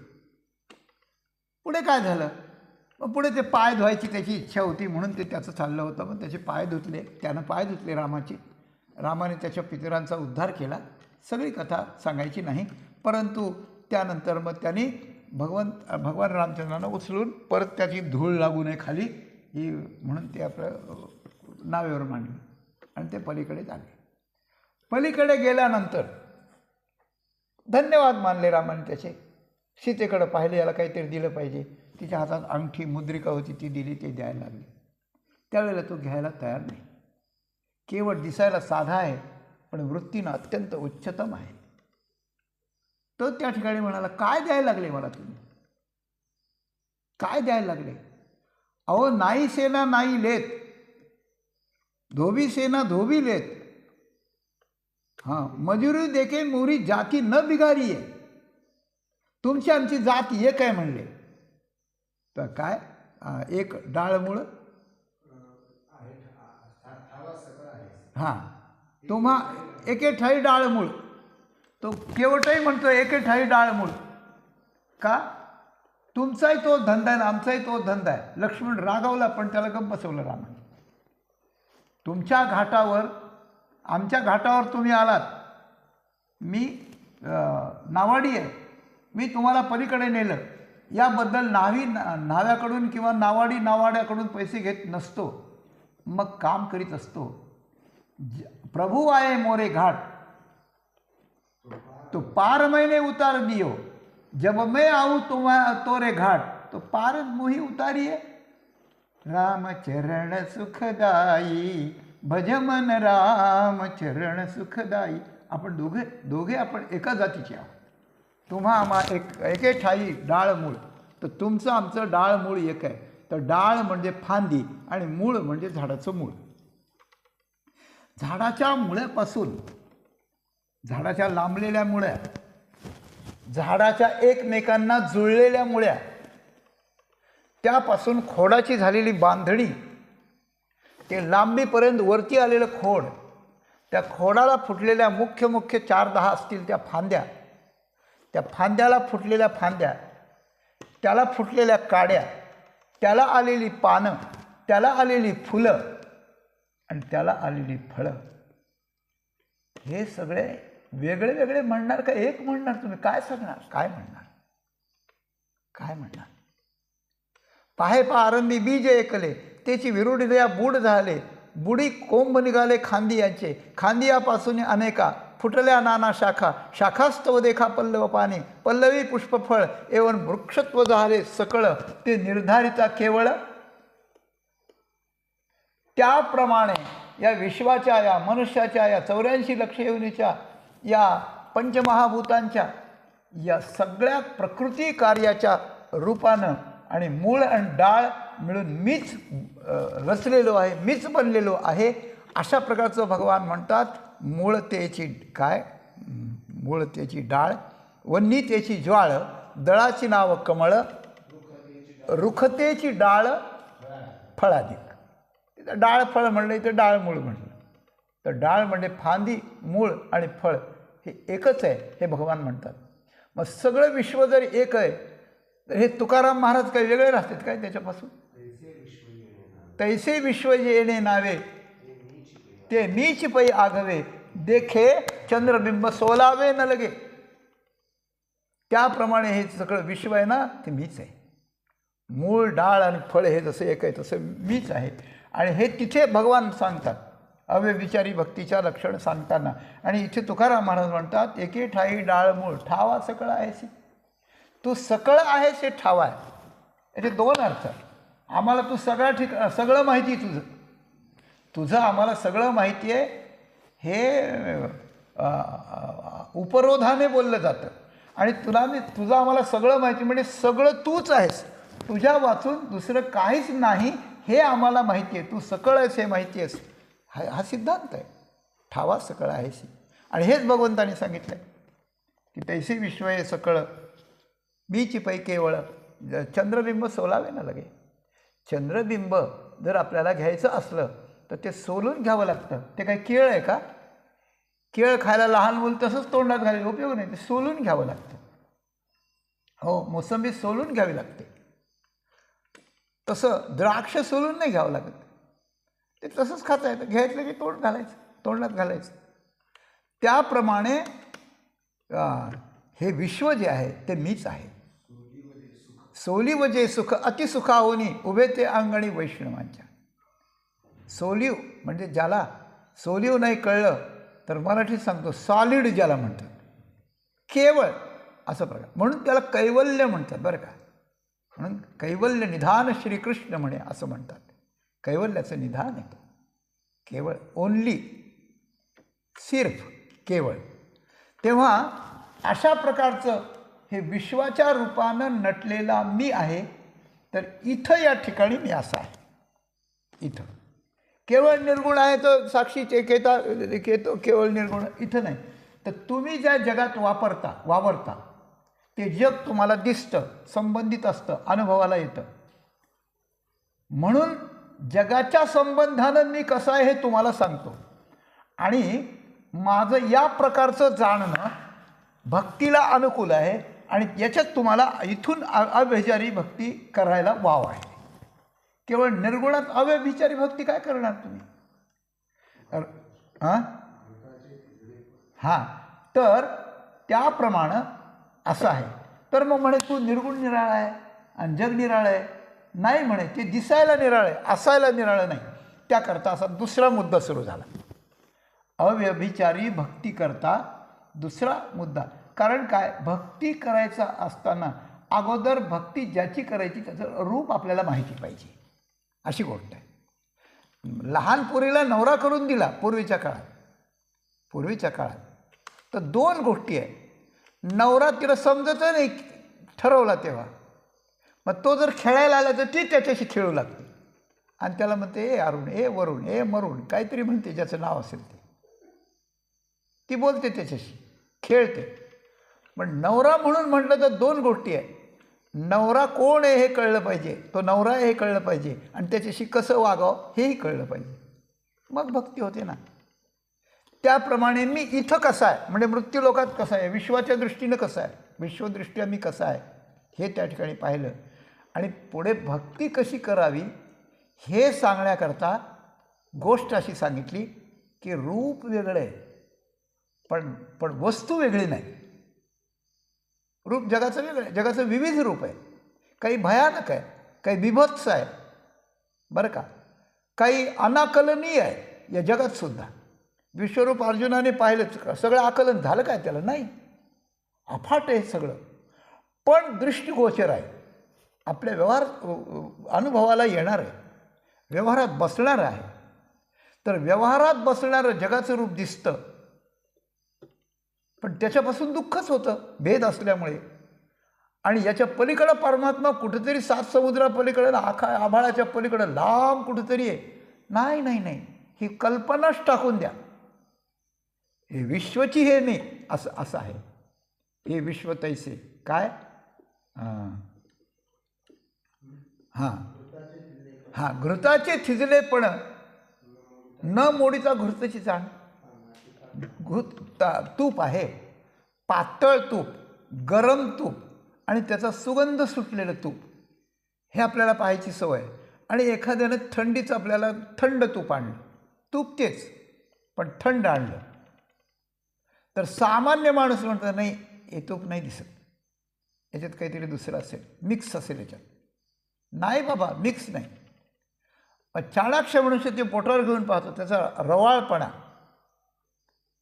पुढे काय झालं? मग पुढे ते पाय धुवायची त्याची इच्छा होती म्हणून ते त्याचं चाललं होतं. मग त्याचे पाय धुतले, त्यानं पाय धुतले रामाने त्याच्या पितरांचा उद्धार केला. सगळी कथा सांगायची नाही, परंतु त्यानंतर मग त्यांनी भगवान रामचंद्रांना उचलून परत त्याची धूळ लागू नये खाली ही म्हणून ते आपलं नावेवर मांडली आणि ते पलीकडे झाले. पलीकडे गेल्यानंतर धन्यवाद मानले रामाने त्याचे. सीतेकडे पाहिले, याला काहीतरी दिलं पाहिजे. तिच्या हातात अंगठी मुद्रिका होती, ती दिली, ते द्यायला लागली. त्यावेळेला तो घ्यायला तयार नाही. केवळ दिसायला साधा आहे पण वृत्तीनं अत्यंत उच्चतम आहे. तो त्या ठिकाणी म्हणाला, काय द्यायला लागले मला तुम्ही, काय द्यायला लागले? अहो नाही सेना नाही लेत, धोबी सेना धोबी लेत, हां मजुरी देखे मोरी जाती न बिगारी आहे. तुमची आमची जात एक आहे म्हणले. तर काय एक डाळमुळं, हां तुम्हा एके ठाई डाळमूळ. तो केवटही म्हणतो एके ठाई डाळमूळ. का? तुमचाही तो धंदा आहे, आमचाही तो धंदा आहे. लक्ष्मण रागावला पण त्याला गप्प बसवलं रामाने. तुमच्या घाटावर, आमच्या घाटावर तुम्ही आलात, मी नावाडी आहे, मी तुम्हाला पलीकडे नेलं, याबद्दल नाव्याकडून किंवा नावाड्याकडून पैसे घेत नसतो, मग काम करीत असतो. प्रभु आए मोरे घाट तो पार मैंने उतार दियो, जब मैं आऊँ तोरे घाट तो पार मोही उतारिये। राम चरण सुखदाई भज मन राम चरण सुखदाई। आपण दोघे आपण एका जातीचे आहोत. तुम्हा आम्हा एके ठाई डाळ मूळ. तर तुमचं आमचं डाळ मूळ एक आहे. तर डाळ म्हणजे फांदी आणि मूळ म्हणजे झाडाचं मूळ. झाडाच्या मुळ्यापासून, झाडाच्या लांबलेल्या मुळ्या, झाडाच्या एकमेकांना जुळलेल्या मुळ्या, त्यापासून खोडाची झालेली बांधणी, ते लांबीपर्यंत वरती आलेलं खोड, त्या खोडाला फुटलेल्या मुख्य 4-10 असतील त्या फांद्या, त्या फांद्याला फुटलेल्या फांद्या, त्याला फुटलेल्या काड्या, त्याला आलेली पानं, त्याला आलेली फुलं आणि त्याला आलेली फळं, हे सगळे वेगळे वेगळे म्हणणार का एक म्हणणार? तुम्ही काय सांगणार? काय म्हणणार? काय म्हणणार? पाहे आरंभी बीज एकले, त्याची विरुडिया बूड झाले, बुडी कोंब निघाले खांदियांचे, खांदियापासून अनेका फुटल्या नाना शाखा, शाखास्तव देखा पल्लव पाने, पल्लवी पुष्पफळ एवं वृक्षत्व झाले सकळ, ते निर्धारिता केवळ. त्याप्रमाणे या विश्वाच्या, या मनुष्याच्या, या 84 लक्ष योनीच्या, या पंचमहाभूतांच्या, या सगळ्या प्रकृती कार्याच्या रूपानं आणि मूळ आणि डाळ मिळून मीच रचलेलो आहे, मीच बनलेलो आहे, अशा प्रकारचं भगवान म्हणतात. मूळतेची काय? मूळतेची डाळ, वन्नीतेची ज्वाळ, दळाची नाव कमळ, रुखतेची डाळ फळाधिक. डाळ फळ म्हणलं तर डाळ मूळ म्हणलं. तर डाळ म्हणजे फांदी, मूळ आणि फळ हे एकच आहे हे भगवान म्हणतात. मग सगळं विश्व जर एक आहे तर हे तुकाराम महाराज काही वेगळे राहतात काय त्याच्यापासून? तैसे विश्व येणे नावे ते मीच पै आघवे, देखे चंद्रबिंब सोलावे न लगे. त्याप्रमाणे हे सगळं विश्व आहे ना, ते मीच आहे. मूळ, डाळ आणि फळ हे जसं एक आहे तसं मीच आहे. आणि हे तिथे भगवान सांगतात अव्यभिचारी भक्तीच्या लक्षण सांगताना. आणि इथे तुकाराम महाराज म्हणतात, एके ठाई डाळ मूळ ठावा सकळ आहेसी. तू सकळ आहेस हे ठावा आहे. याचे 2 अर्थ. आम्हाला तू सगळं माहिती आहे, तुझं आम्हाला सगळं माहिती आहे हे उपरोधाने बोललं जातं. आणि तुझं आम्हाला सगळं माहिती म्हणजे सगळं तूच आहेस, तुझ्या वाचून दुसरं काहीच नाही हे आम्हाला माहिती आहे. तू सकळ आहेस हे माहिती आहेस. हा सिद्धांत आहे, ठावा सकळ आहेस. आणि हेच भगवंतांनी सांगितलं की तैसे विश्व हे सकळ बीची पै केवळ, चंद्रबिंब सोलावे ना लगे. चंद्रबिंब जर आपल्याला घ्यायचं असलं तर ते सोलून घ्यावं लागतं. ते काही केळ आहे का? केळ खायला लहान मूल तसंच तोंडात घालायला उपयोग नाही, ते सोलून घ्यावं लागतं. हो, मोसंबी सोलून घ्यावी लागते. तसं द्राक्ष सोलून नाही घ्यावं लागत, ते तसंच खाता येतं. घ्यायचं की तोंडात घालायचं. त्याप्रमाणे हे विश्व जे आहे ते मीच आहे. सोली वजे सुख अतिसुखावनी उभे ते अंगणी वैष्णवांच्या. सोलीव म्हणजे ज्याला सोलीव नाही कळलं तर मराठीत सांगतो सॉलिड ज्याला म्हणतात, केवळ असं प्रकार, म्हणून त्याला कैवल्य म्हणतात बरं का. म्हणून कैवल्य निधान श्रीकृष्ण म्हणे असं म्हणतात. कैवल्याचं निधान आहे केवळ, ओनली, सिर्फ, केवळ. तेव्हा अशा प्रकारचं हे विश्वाच्या रूपानं नटलेला मी आहे. तर इथं या ठिकाणी मी असा आहे. इथं केवळ निर्गुण आहे तर साक्षीचे केतो केवळ निर्गुण इथं नाही. तर तुम्ही ज्या जगात वावरता ते जग तुम्हाला दिसतं, संबंधित असतं, अनुभवाला येतं. म्हणून जगाच्या संबंधानं मी कसं आहे हे तुम्हाला सांगतो. आणि माझं या प्रकारचं जाणणं भक्तीला अनुकूल आहे. आणि याच्यात तुम्हाला इथून अव्यभिचारी भक्ती करायला वाव आहे. केवळ निर्गुणात अव्यभिचारी भक्ती काय करणार तुम्ही? हां, तर त्याप्रमाणे असं आहे. तर मग म्हणे तू निर्गुण निराळा आहे आणि जग निराळं आहे. नाही म्हणे, ते दिसायला निराळं आहे, असायला निराळं नाही. त्याकरता असा दुसरा मुद्दा सुरू झाला. अव्यभिचारी भक्ती करता दुसरा मुद्दा. कारण काय, भक्ती करायचा असताना अगोदर भक्ती ज्याची करायची त्याचं रूप आपल्याला माहिती पाहिजे, अशी गोष्ट आहे. लहान पोरीला नवरा करून दिला पूर्वीच्या काळात तर दोन गोष्टी आहे. नवरा तिला समजत नाही ठरवला तेव्हा, मग तो जर खेळायला आला तर ती त्याच्याशी खेळू लागते आणि त्याला म्हणते ए अरुण, ए वरुण, ए मरुण, काहीतरी म्हणते ज्याचं नाव असेल ते. ती बोलते त्याच्याशी, खेळते. पण नवरा म्हणून म्हटलं तर दोन गोष्टी आहे. नवरा कोण आहे हे कळलं पाहिजे, तो नवरा आहे हे कळलं पाहिजे, आणि त्याच्याशी कसं वागावं हेही कळलं पाहिजे, मग भक्ती होते ना. त्याप्रमाणे मी इथं कसा आहे, म्हणजे मृत्यूलोकात कसा आहे, विश्वाच्या दृष्टीनं कसं आहे, विश्वदृष्ट्या मी कसा आहे हे त्या ठिकाणी पाहिलं. आणि पुढे भक्ती कशी करावी हे सांगण्याकरता गोष्ट अशी सांगितली की रूप वेगळं आहे, पण वस्तू वेगळी नाही. रूप जगाचं वेगळं आहे, जगाचं विविध रूप आहे. काही भयानक आहे, काही बिभत्स आहे, बरं का, काही अनाकलनीय आहे या जगातसुद्धा. विश्वरूप अर्जुनाने पाहिलं, सगळं आकलन झालं काय त्याला, नाही, अफाट आहे सगळं, पण दृष्टिगोचर आहे, आपल्या अनुभवाला येणार आहे, व्यवहारात बसणार आहे. तर व्यवहारात बसणारं जगाचं रूप दिसतं, पण त्याच्यापासून दुःखच होतं भेद असल्यामुळे. आणि याच्या पलीकडं परमात्मा कुठेतरी 7 समुद्रापलीकडं, आभाळाच्या पलीकडं लांब कुठेतरी आहे. नाही नाही नाही, ही कल्पनाच टाकून द्या, हे विश्वची हे नाही, असं आहे हे विश्व तैसे काय. हां घृताचे थिजलेपण न मोडीचा घृताची जाण. तूप आहे, पातळ तूप, गरम तूप आणि त्याचा सुगंध सुटलेलं तूप, हे आपल्याला पाहायची सवय. आणि एखाद्यानं थंडीचं आपल्याला थंड तूप आणलं, तूप तेच पण थंड आणलं, तर सामान्य माणूस म्हणतो नाही हे तूप नाही दिसत, याच्यात काहीतरी दुसरं असेल, मिक्स असेल याच्यात. नाही बाबा, मिक्स नाही. चाणाक्ष मनुष्य ते पोटावर घेऊन पाहतो, त्याचा रवाळपणा,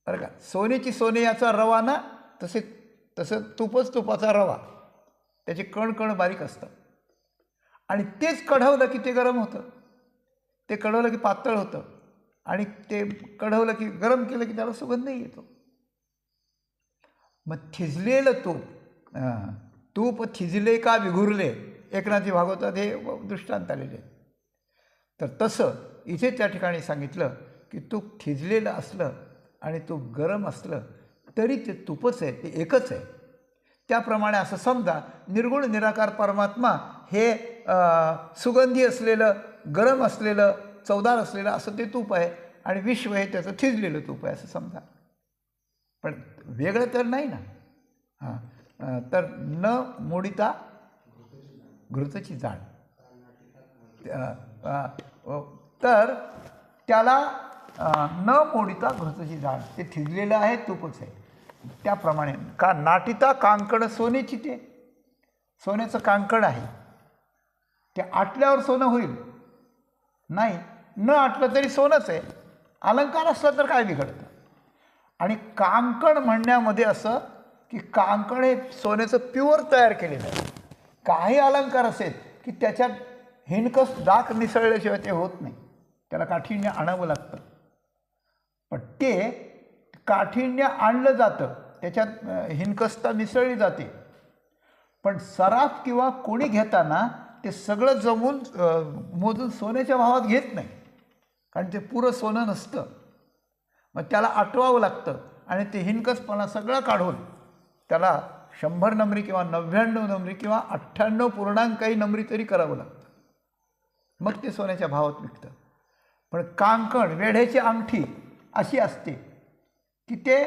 बरं का, सोन्याची सोने याचा रवा ना, तसं तुपच तुपाचा रवा, त्याचे कण बारीक असतात. आणि तेच कढवलं की ते गरम होतं, ते कढवलं की पातळ होतं, आणि ते कढवलं की गरम केलं की त्याला सुगंधही येतो. मग थिजलेलं तूप थिजले का विघुरले, एकनाथी भागवतात हे दृष्टांत आलेले. तर तसं इथे त्या ठिकाणी सांगितलं की तूप थिजलेलं असलं आणि तूप गरम असलं तरी ते तूपच आहे, ते एकच आहे. त्याप्रमाणे असं समजा, निर्गुण निराकार परमात्मा हे सुगंधी असलेलं, गरम असलेलं, चवदार असलेलं असं ते तूप आहे, आणि विश्व हे त्याचं थिजलेलं तूप आहे असं समजा. पण वेगळं तर नाही ना. तर न मोडिता घृताची जाण, तर त्याला न मोडिता घृताची जाण, ते थिजलेलं आहे, तूपच आहे. त्याप्रमाणे का नाटिता कांकण सोनेची, ते सोन्याचं कांकण आहे, ते आटल्यावर सोनं होईल नाही, न आटलं तरी सोनंच आहे. अलंकार असला तर काय बिघडतं. आणि कांकण म्हणण्यामध्ये असं की कांकण हे सोन्याचं प्युअर तयार केलेलं आहे. काही अलंकार असेल की त्याच्यात हिणकस डाक मिसळल्याशिवाय ते होत नाही, त्याला काठिण्य आणावं लागतं. पण ते काठिण्य आणलं जातं, त्याच्यात हिणकसता मिसळली जाते, पण सराफ किंवा कोणी घेताना ते सगळं जमून मोजून सोन्याच्या भावात घेत नाही, कारण ते पुरं सोनं नसतं. मग त्याला आटवावं लागतं, आणि ते हिणकसपणा सगळं काढून त्याला 100 नंबरी किंवा 99 नंबरी किंवा 98 पूर्णांक काही नंबरी तरी करावं लागतं, मग ते सोन्याच्या भावात विकतं. पण कांकण, वेढ्याची अंगठी अशी असते की ते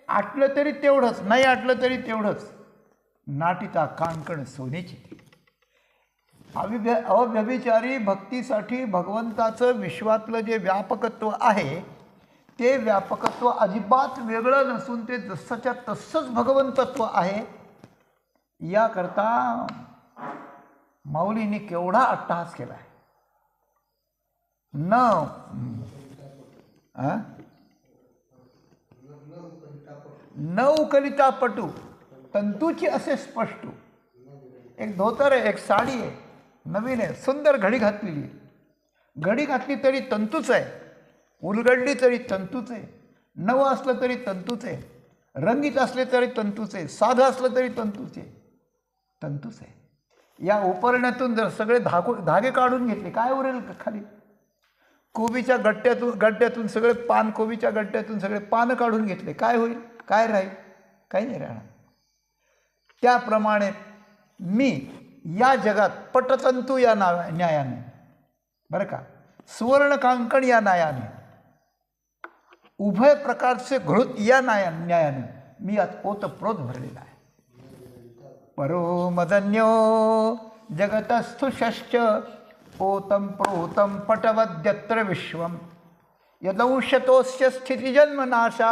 आटलं तरी तेवढंच, नाही आटलं तरी तेवढंच. नाटिता कांकण सोन्याची. अव्यभिचारी भक्तीसाठी भगवंताचं विश्वातलं जे व्यापकत्व आहे, ते व्यापकत्व अजिबात वेगळं नसून ते जसंच्या तसंच भगवंतत्व आहे. याकरता माऊलींनी केवढा अट्टहास केला आहे. न उकलिता पटू तंतूची असे स्पष्ट. एक धोतर आहे, एक साडी आहे, नवीन आहे, सुंदर घडी घातलेली आहे. घडी घातली तरी तंतूच आहे, उलगडली तरी तंतूच आहे, नवं असलं तरी तंतूच आहे, रंगीत असले तरी तंतूच आहे, साधं असलं तरी तंतूच आहे, तंतूच आहे. या उपरण्यातून जर सगळे धागे काढून घेतले काय उरेल खाली? कोबीच्या गड्ड्यातून सगळे पान, कोबीच्या गड्ड्यातून सगळे पानं काढून घेतले काय होईल? काय राहील? काही नाही राहणार. त्याप्रमाणे मी या जगात पटतंतू या न्यायाने, बरं का, सुवर्णकांकण या न्यायाने, उभय प्रकारचे घृत या न्यायाने मी यात ओतप्रोत भरलेला आहे. परो मदन्यो जगतस्थुश्च ओतं प्रोतं पटवद्यत्र विश्वम यदंशतोस्य स्थितिजन्मनाशा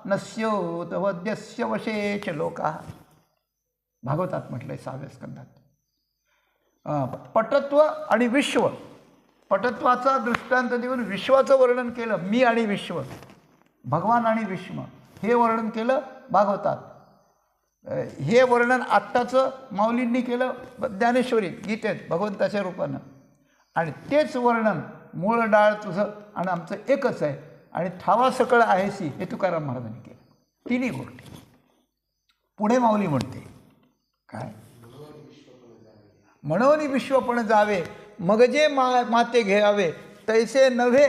नस्योतवद्यस्य वशेच लोका. भागवतात म्हटलंय 6व्या स्कंदात. पटत्व आणि विश्व, पटत्वाचा दृष्टांत देऊन विश्वाचं वर्णन केलं. मी आणि विश्व, भगवान आणि विश्व हे वर्णन केलं भागवतात. हे वर्णन आत्ताचं माऊलींनी केलं ज्ञानेश्वरी गीतेत भगवंताच्या रूपानं. आणि तेच वर्णन मूळ डाळ तुझं आणि आमचं एकच आहे आणि ठावा सकळ आहेसी हे तुकाराम महाराजांनी केलं. तिन्ही गोष्टी. पुढे माऊली म्हणते काय? म्हणून विश्व पण जावे मग जे माते घ्यावे तैसे नव्हे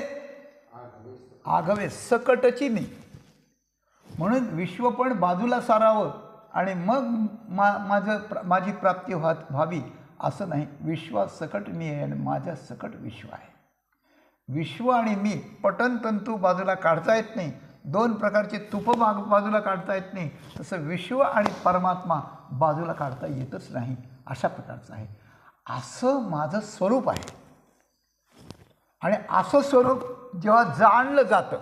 आघवे सकटची नाही. म्हणून विश्व पण बाजूला सारावं आणि मग माझी प्राप्ती व्हावी असं नाही. विश्वात सकट मी आहे आणि माझ्या सकट विश्व आहे. विश्व आणि मी पटनतंतू बाजूला काढता येत नाही. दोन प्रकारचे तुप बाजूला काढता येत नाही. तसं विश्व आणि परमात्मा बाजूला काढता येतच नाही. अशा प्रकारचं आहे. असं माझं स्वरूप आहे. आणि असं स्वरूप जेव्हा जाणलं जातं,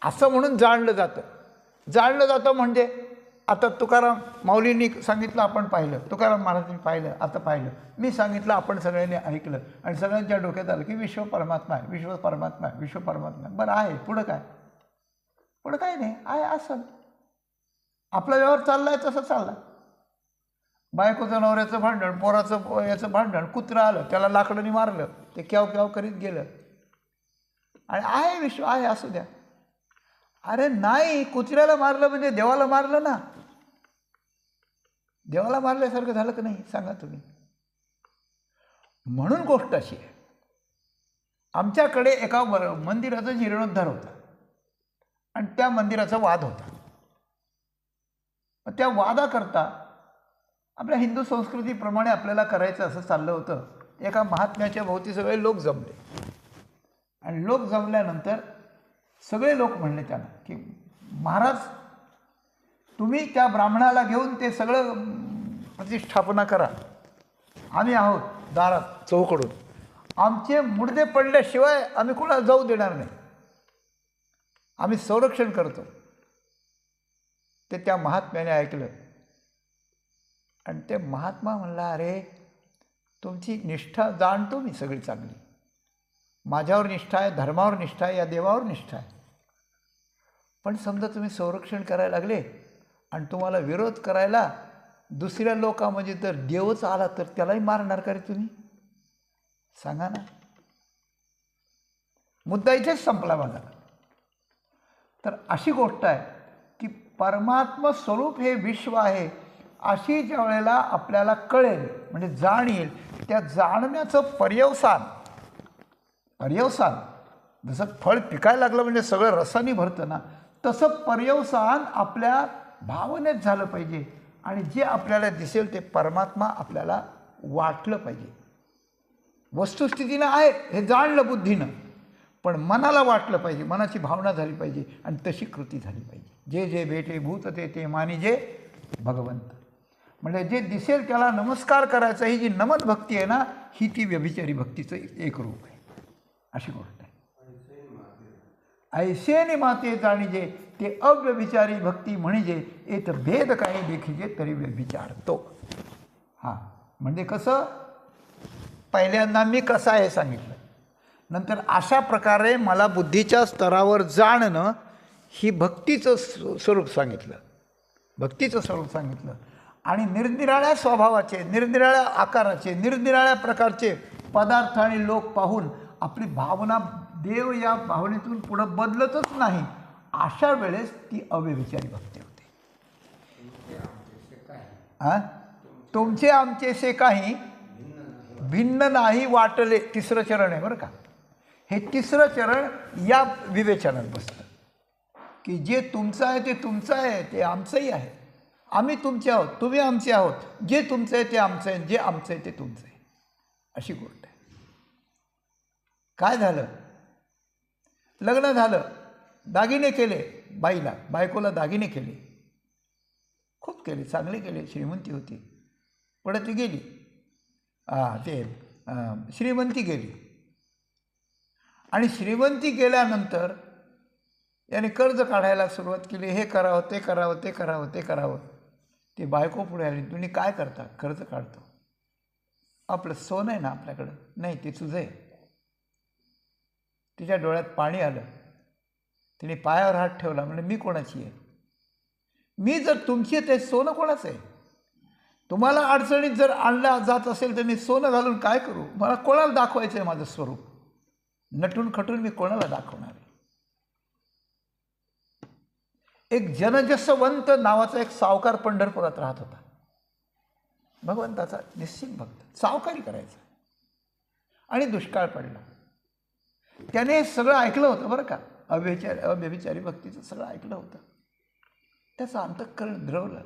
असं म्हणून जाणलं जातं म्हणजे आता तुकाराम माऊलींनी सांगितलं आपण पाहिलं, तुकाराम महाराजांनी पाहिलं, आता पाहिलं, मी सांगितलं आपण सगळ्यांनी ऐकलं आणि सगळ्यांच्या डोक्यात आलं की विश्व परमात्मा आहे, विश्व परमात्मा आहे, विश्व परमात्मा आहे. बरं आहे, पुढं काय? पुढं काय नाही, आहे असं. आपला व्यवहार चालला आहे तसं चालला. बायकोचं नवऱ्याचं भांडण, पोराचं याचं भांडण, कुत्रं आलं त्याला लाकडाने मारलं, ते क्याव क्याव करीत गेलं आणि आहे विश्व आहे असू द्या. अरे नाही, कुत्र्याला मारलं म्हणजे देवाला मारलं ना. देवाला मारल्यासारखं झालं की नाही सांगा तुम्ही. म्हणून गोष्ट अशी आहे, आमच्याकडे एका मंदिराचा जीर्णोद्धार होता आणि त्या मंदिराचा वाद होता. त्या वादाकरता आपल्या हिंदू संस्कृतीप्रमाणे आपल्याला करायचं असं चाललं होतं. एका महात्म्याच्या भोवती सगळे लोक जमले आणि लोक जमल्यानंतर सगळे लोक म्हणले त्यांना की महाराज तुम्ही त्या ब्राह्मणाला घेऊन ते सगळं प्रतिष्ठापना करा. आम्ही आहोत दारात चौकडून, आमचे मुडदे पडल्याशिवाय आम्ही कोणाला जाऊ देणार नाही, आम्ही संरक्षण करतो. ते त्या महात्म्याने ऐकलं आणि ते महात्मा म्हणला, अरे तुमची निष्ठा जाणतो मी सगळी चांगली, माझ्यावर निष्ठा आहे, धर्मावर निष्ठा आहे, या देवावर निष्ठा आहे. पण समजा तुम्ही संरक्षण करायला लागले आणि तुम्हाला विरोध करायला दुसऱ्या लोकांमध्ये जर देवच आला तर त्यालाही मारणार का रे तुम्ही? सांगा ना. मुद्दा इथेच संपला माझा. तर अशी गोष्ट आहे की परमात्मा स्वरूप हे विश्व आहे अशी ज्या वेळेला आपल्याला कळेल म्हणजे जाण येईल, त्या जाणण्याचं पर्यवसान जसं फळ पिकायला लागलं म्हणजे सगळं रसाने भरतं ना, तसं पर्यवसान आपल्या भावनेत झालं पाहिजे आणि जे आपल्याला दिसेल ते परमात्मा आपल्याला वाटलं पाहिजे. वस्तुस्थितीनं आहे हे जाणलं बुद्धीनं, पण मनाला वाटलं पाहिजे, मनाची भावना झाली पाहिजे आणि तशी कृती झाली पाहिजे. जे जे भेटे भूत ते मानी जे भगवंत. म्हणजे जे दिसेल त्याला नमस्कार करायचा, ही जी नमन भक्ती आहे ना, ही ती व्यभिचारी भक्तीचं एक रूप आहे. अशी गोष्ट आहे. ऐसेने माते जाणीजे ते अव्यभिचारी भक्ती म्हणजे एक भेद काही देखीजे तरी व्यभिचारतो. हां, म्हणजे कसं, पहिल्यांदा मी कसा आहे सांगितलं, नंतर अशा प्रकारे मला बुद्धीच्या स्तरावर जाणणं ही भक्तीचं स्वरूप सांगितलं, भक्तीचं स्वरूप सांगितलं. आणि निरनिराळ्या स्वभावाचे, निरनिराळ्या आकाराचे, निरनिराळ्या प्रकारचे पदार्थ आणि लोक पाहून आपली भावना देव या भावनेतून पुढं बदलतच नाही. अशा वेळेस ती अव्यभिचारी भक्ती होते. तुमचे आमचेसे काही भिन्न नाही वाटले, तिसरं चरण आहे बरं का. हे तिसरं चरण या विवेचनात बसतं की जे तुमचं आहे ते तुमचं आहे, ते आमचंही आहे. आम्ही तुमचे आहोत, तुम्ही आमचे आहोत. जे तुमचं आहे ते आमचं आहे, जे आमचं आहे ते तुमचं आहे, अशी गोष्ट आहे. काय झालं? लग्न झालं, दागिने केले, बायकोला दागिने केले, खूप केले, चांगले केले, श्रीमंती होती. पुढे ती गेली, श्रीमंती गेली. आणि श्रीमंती गेल्यानंतर याने कर्ज काढायला सुरुवात केली. हे करावं, ते करावं, ते करावं, ते करावं. ती बायको पुढे आली, तुम्ही काय करता? कर्ज काढतो. आपलं सोनं आहे ना आपल्याकडं? नाही, ते तुझं आहे. तिच्या डोळ्यात पाणी आलं. तिने पायावर हात ठेवला, म्हणजे मी कोणाची आहे? मी जर तुमची आहे ते सोनं कोणाचं आहे? तुम्हाला अडचणीत जर आणला जात असेल तर मी सोनं घालून काय करू? मला कोणाला दाखवायचं आहे माझं स्वरूप? नटून खटून मी कोणाला दाखवणार आहे? एक जनजसवंत नावाचा एक सावकार पंढरपुरात राहत होता. भगवंताचा निश्चित भक्त, सावकारी करायचा. आणि दुष्काळ पडला. त्याने सगळं ऐकलं होतं बरं का, अव्यभिचारी भक्तीचं सगळं ऐकलं होतं. त्याचं अंतःकरण द्रवलं.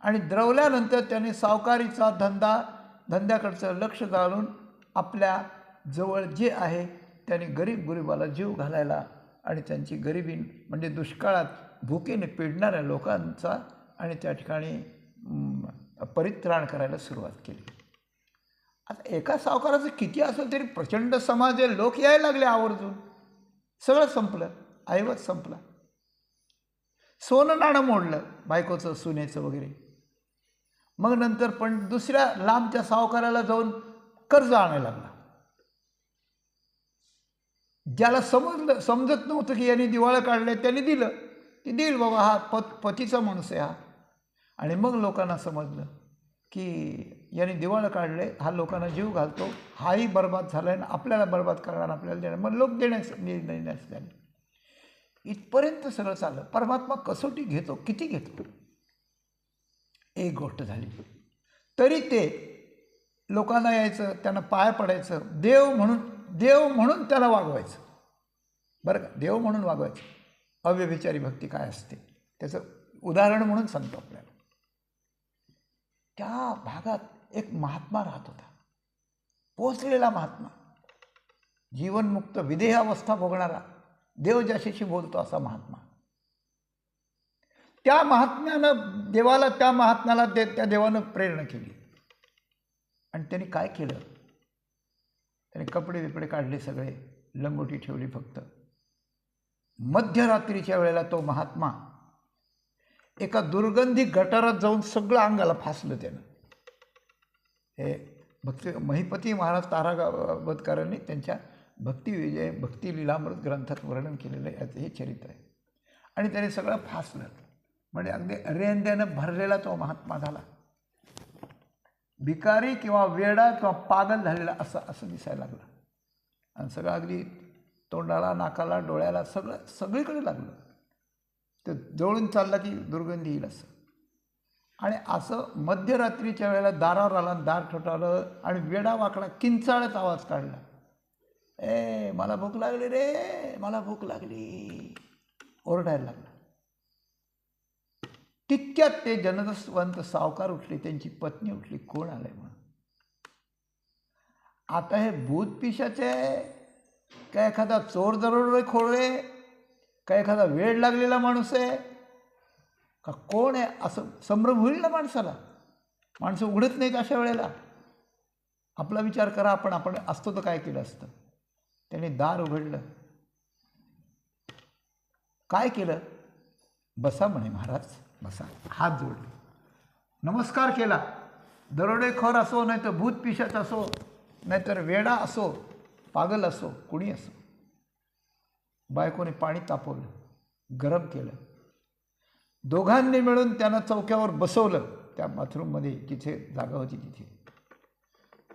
आणि द्रवल्यानंतर त्याने सावकारीचा धंद्याकडचं लक्ष घालून आपल्या जवळ जे आहे त्याने गरीबाला जीव घालायला आणि त्यांची गरिबी म्हणजे दुष्काळात भुकेने पिडणाऱ्या लोकांचा आणि त्या ठिकाणी परित्राण करायला सुरुवात केली. आता एका सावकाराचं किती असेल तरी प्रचंड समाज आहे, लोक यायला लागले आवर्जून. सगळं संपलं, ऐवत संपला. सोनं नाणं मोडलं बायकोचं, सुनेचं वगैरे. मग नंतर पण दुसऱ्या लांबच्या सावकाराला जाऊन कर्ज आणायला लागला. ज्याला समजत नव्हतं की यांनी दिवाळं काढले, त्यांनी दिलं, ते देईल बाबा, हा पतीचा माणूस आहे हा. आणि मग लोकांना समजलं की याने दिवाळं काढले, हा लोकांना जीव घालतो, हाही बर्बाद झाला आहे, आपल्याला बर्बाद करणार, आपल्याला देणार. मग लोक देण्यास झाले. इथपर्यंत सगळं चाललं. परमात्मा कसोटी घेतो, किती घेतो. एक गोष्ट झाली तरी ते लोकांना यायचं, त्यांना पाय पडायचं, देव म्हणून त्याला वागवायचं बरं का, देव म्हणून वागवायचं. अव्यभिचारी भक्ती काय असते त्याचं उदाहरण म्हणून सांगतो आपल्याला. त्या भागात एक महात्मा राहत होता, पोचलेला महात्मा, जीवनमुक्त विदेहावस्था भोगणारा, देव ज्याच्याशी बोलतो असा महात्मा. त्या महात्म्यानं त्या महात्म्याला त्या देवानं प्रेरणा केली. आणि त्यांनी काय केलं? त्याने कपडे बिपडे काढले, सगळे लंगोटी ठेवली फक्त. मध्यरात्रीच्या वेळेला तो महात्मा एका दुर्गंधी गटारात जाऊन सगळं अंगाला फासलं त्यानं. हे महिपती महाराज तारागवतकरांनी त्यांच्या भक्ती लीलामृत ग्रंथात वर्णन केलेलं आहे, हे चरित्र आहे. आणि त्याने सगळं फासलं, म्हणजे अगदी रेंद्यानं भरलेला तो महात्मा झाला. भिकारी किंवा वेडा किंवा पागल झालेला असं दिसायला लागला. आणि सगळं अगदी तोंडाला, नाकाला, डोळ्याला सगळीकडे लागलं. ते जवळून चालला की दुर्गंधी येईल असं. आणि असं मध्यरात्रीच्या वेळेला दारावर आला, दार ठोठावलं आणि वेडा वाकडा किंचाळत आवाज काढला, ए मला भूक लागली रे, मला भूक लागली, ओरडायला लागला. तितक्यात ते जनजसवंत सावकार उठले, त्यांची पत्नी उठली, कोण आलंय म्हणून. आता हे भूत पिशाचे काय, एखादा चोर दरोडेखोर आहे का, एखादा वेड लागलेला माणूस आहे का, कोण आहे असं संभ्रम होईल ना माणसाला. माणसं उघडत नाहीत अशा वेळेला. आपला विचार करा, आपण असतो तर काय केलं असतं. त्याने दार उघडलं, काय केलं? बसा म्हणे महाराज, बसा. हात जोडले, नमस्कार केला. दरोडेखोर असो, नाही तर भूत पिशाच असो, नाहीतर वेडा असो, पागल असो, कुणी असो. बायकोने पाणी तापवलं, गरम केलं. दोघांनी मिळून त्यांना चौक्यावर बसवलं, त्या बाथरूममध्ये जिथे जागा होती तिथे.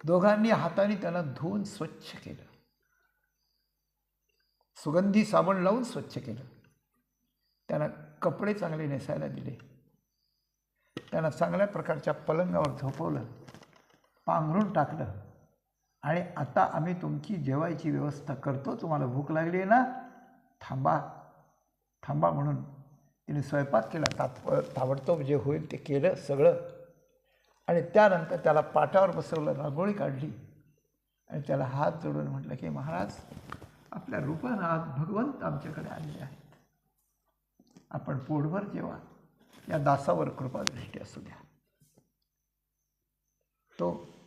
दोघांनी हाताने त्याला धुवून स्वच्छ केलं, सुगंधी साबण लावून स्वच्छ केलं. त्यांना कपडे चांगले नेसायला दिले. त्यांना चांगल्या प्रकारच्या पलंगावर झोपवलं, पांघरून टाकलं. आणि आता आम्ही तुमची जेवायची व्यवस्था करतो, तुम्हाला भूक लागली आहे ना, थांबा थांबा म्हणून तिने स्वयंपाक केला. ताबडतोब जे होईल ते केलं सगळं. आणि त्यानंतर त्याला पाटावर बसवलं, रांगोळी काढली आणि त्याला हात जोडून म्हटलं की महाराज, आपल्या रूपानं आज भगवंत आमच्याकडे आलेले आहेत, आपण पोटभर जेवा, या दासावर कृपादृष्टी असू द्या.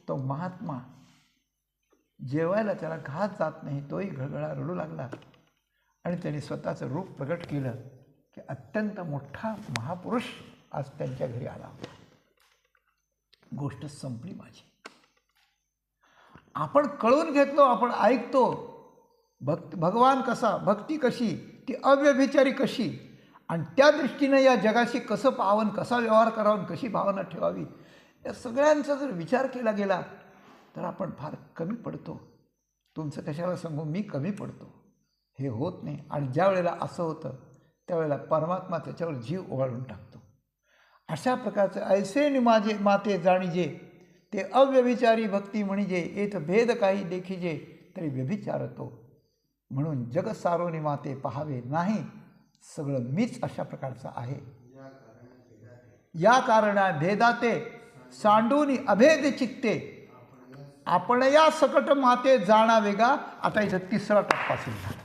तो महात्मा जेवायला त्याला घात जात नाही, तोही घळघळा रडू लागला. आणि त्याने स्वतःचं रूप प्रगट केलं की अत्यंत मोठा महापुरुष आज त्यांच्या घरी आला. गोष्ट संपली माझी. आपण कळून घेतलो, आपण ऐकतो भगवान कसा, भक्ती कशी, ती अव्यभिचारी कशी, आणि त्या दृष्टीने या जगाशी कसं पाहावं, कसा व्यवहार करावा, कशी भावना ठेवावी, या सगळ्यांचा जर विचार केला गेला तर आपण फार कमी पडतो. तुमचं कशाला सांगू, मी कमी पडतो. हे होत नाही. आणि ज्या वेळेला असं होतं त्यावेळेला परमात्मा त्याच्यावर जीव ओवाळून टाकतो. अशा प्रकारचं ऐसे माझे माते जाणीजे, ते अव्यभिचारी भक्ती म्हणजे, येथ भेद काही देखीजे तरी व्यभिचारतो. म्हणून जग सारोनी माते पहावे नाही, सगळं मीच अशा प्रकारचं आहे. या कारणा भेदाते सांडूनी अभेद चित्ते, आपण या सकट माते जाणावे गा. आता इथं तिसरा टप्पा सुरू झाला.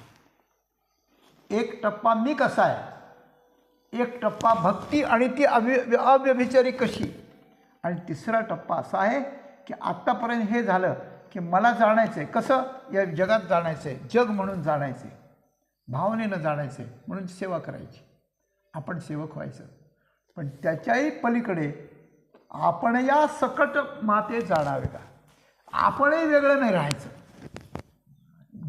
एक टप्पा मी कसा आहे, एक टप्पा भक्ती आणि ती अव्यभिचारी कशी, आणि तिसरा टप्पा असा आहे की आत्तापर्यंत हे झालं की मला जाणायचं आहे कसं, या जगात जाणायचं आहे, जग म्हणून जाणायचं आहे, भावनेनं जाणायचं आहे, म्हणून सेवा करायची, आपण सेवक व्हायचं. पण त्याच्याही पलीकडे आपण या सकट माते जाणावे का, आपणही वेगळं नाही राहायचं.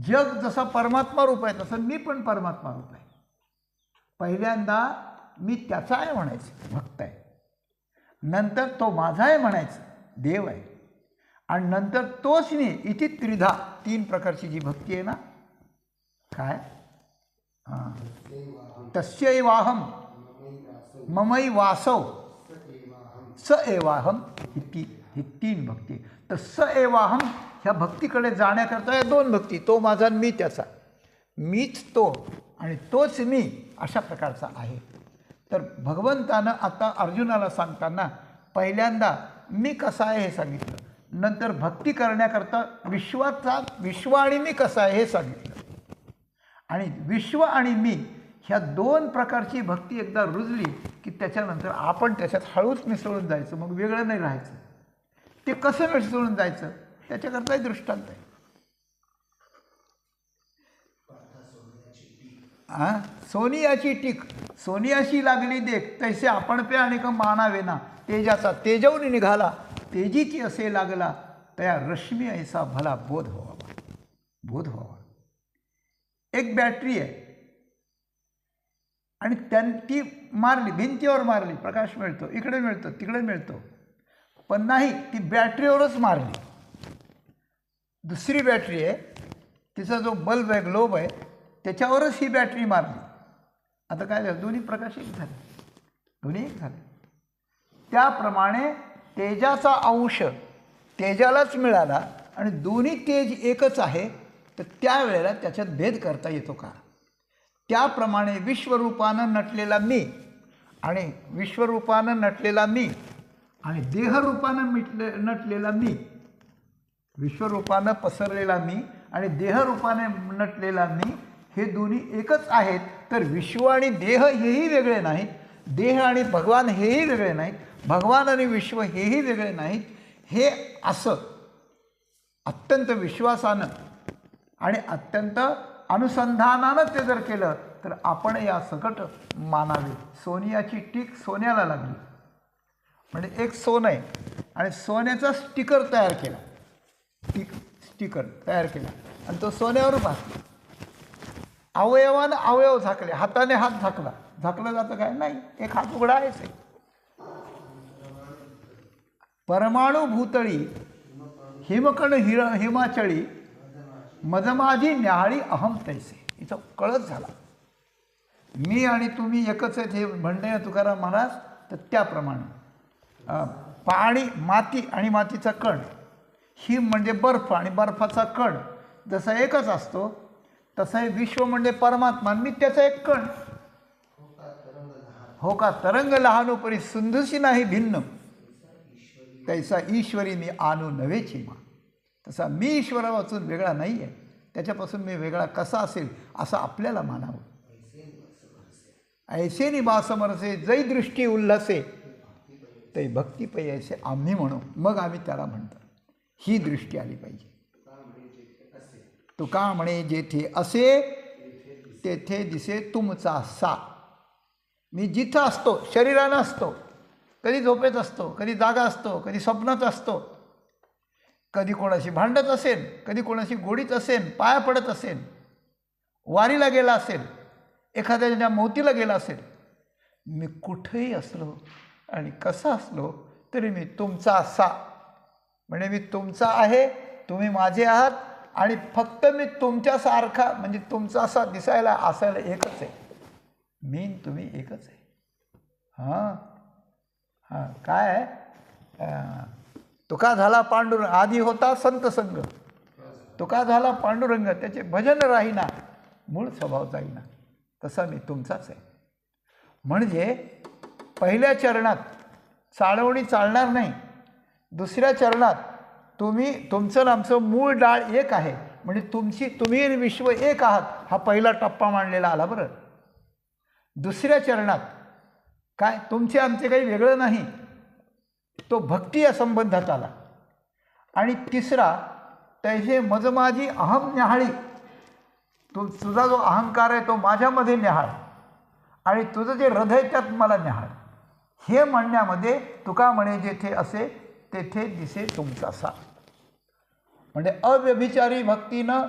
जग जसा परमात्मा रूप आहे तसं मी पण परमात्मा रूप आहे. पहिल्यांदा मी त्याचा आहे म्हणायचं, भक्त आहे. नंतर तो माझा आहे म्हणायचं, देव आहे. आणि नंतर तोच मी, इथे त्रिधा, तीन प्रकारची जी भक्ती आहे ना, काय तस्यैवाहम ममै वासव स एवाहम, ही तीन भक्ती. तर स एवाहम ह्या भक्तीकडे जाण्याकरता या दोन भक्ती, तो माझा मी त्याचा, मीच तो आणि तोच मी, अशा प्रकारचा आहे. तर भगवंतानं आता अर्जुनाला सांगताना पहिल्यांदा मी कसा आहे हे सांगितलं, नंतर भक्ती करण्याकरता विश्व आणि मी कसा आहे हे सांगितलं. आणि विश्व आणि मी ह्या दोन प्रकारची भक्ती एकदा रुजली की त्याच्यानंतर आपण त्याच्यात हळूच मिसळून जायचं, मग वेगळं नाही राहायचं. ते कसं मिसळून जायचं त्याच्याकरताही दृष्टांत आहे. सोनियाची टीक, सोनियाशी लागली देख, तैसे आपण पे अनेक मानावे ना, तेजाचा तेजवून निघाला, तेजीची असे लागला, तया रश्मी ऐसा भला बोध व्हावा, बोध व्हावा. एक बॅटरी आहे आणि ती मारली, भिंतीवर मारली, प्रकाश मिळतो, इकडे मिळतो, तिकडे मिळतो, पण नाही, ती बॅटरीवरच मारली. दुसरी बॅटरी आहे, तिचा जो बल्ब आहे, ग्लोब आहे, त्याच्यावरच ही बॅटरी मारली. आता काय झालं, दोन्ही प्रकाश एक झाले, दोन्ही एक झाले. त्याप्रमाणे तेजाचा अंश तेजालाच मिळाला आणि दोन्ही तेज एकच आहे, तर त्यावेळेला त्याच्यात भेद करता येतो का. त्याप्रमाणे विश्वरूपानं नटलेला मी आणि विश्वरूपानं नटलेला मी आणि देहरूपानं नटलेला मी, विश्वरूपानं पसरलेला मी आणि देहरूपाने नटलेला मी, हे दोन्ही एकच आहेत. तर विश्व आणि देह हेही वेगळे नाहीत, देह आणि भगवान हेही वेगळे नाहीत, भगवान आणि विश्व हेही वेगळे नाहीत. हे असं अत्यंत विश्वासानं आणि अत्यंत अनुसंधानानं ते जर केलं तर आपण या सकट मानावे. सोनियाची टीक सोन्याला लागली, म्हणजे एक सोनं आहे आणि सोन्याचा स्टिकर तयार केला, स्टिकर तयार केला आणि तो सोन्यावर भासला. अवयवानं अवयव झाकले, हाताने हात झाकला, झाकलं जातं काय? नाही, एक हात उघडा आहेच आहे. परमाणू भूतळी हिमकण हिमाचळी मदमाझी न्याहाळी अहम तैसे. इथं कळत झाला मी आणि तुम्ही एकच आहेत हे म्हणणे तुकाराम महाराज. तर त्याप्रमाणे पाणी, माती आणि मातीचा कण, हिम म्हणजे बर्फ आणि बर्फाचा कण जसा एकच असतो, तसं हे विश्व म्हणजे परमात्मा, मी त्याचा एक कण. हो का तरंग लहानोपरी सिंधूशी नाही भिन्न, तैसा ईश्वरी मी आणू नव्हेची मा. तसा मी ईश्वरापासून वेगळा नाही आहे, त्याच्यापासून मी वेगळा कसा असेल असं आपल्याला मानावं. ऐसे निवास समरसे जै दृष्टी उल्हासे तै भक्ती पै ऐसे आम्ही म्हणू. मग आम्ही त्याला म्हणतो ही दृष्टी आली पाहिजे. तुका म्हणे जेथे असे तेथे दिसे तुमचा सा. मी जिथं असतो, शरीरानं असतो, कधी झोपेत असतो, कधी जागा असतो, कधी स्वप्नात असतो, कधी कोणाशी भांडत असेल, कधी कोणाशी गोडीत असेल, पाया पडत असेल, वारीला गेला असेल, एखाद्याच्या मौतीला गेला असेल, मी कुठेही असलो आणि कसा असलो तरी मी तुमचा असा. म्हणजे मी तुमचा आहे, तुम्ही माझे आहात, आणि फक्त मी तुमच्यासारखा म्हणजे तुमचा असा दिसायला असायला एकच आहे. मी तुम्ही एकच आहे. हां हां काय आहे? तुका झाला पांडुरंग, आधी होता संत संग, तुका झाला पांडुरंग, त्याचे भजन राहीना, मूळ स्वभाव जाईना, तसा मी तुमचाच आहे. म्हणजे पहिल्या चरणात चाळवणी चालणार नाही, दुसऱ्या चरणात तुमचं आमचं मूळ डाळ एक आहे, म्हणजे तुम्ही आणि विश्व एक आहात, हा पहिला टप्पा मांडलेला आला. बरं, दुसऱ्या चरणात काय तुमचे आमचे काही वेगळं नाही, तो भक्ती या संबंधात आला. आणि तिसरा तैसे मजमाजी अहम न्याहाळी, तुझा जो अहंकार आहे तो माझ्यामध्ये न्याहाळ, आणि तुझं जे हृदय त्यात मला न्याहाळ. हे म्हणण्यामध्ये तुका म्हणे जेथे असे तेथे दिसे तुमचा सा. म्हणजे अव्यभिचारी भक्तीनं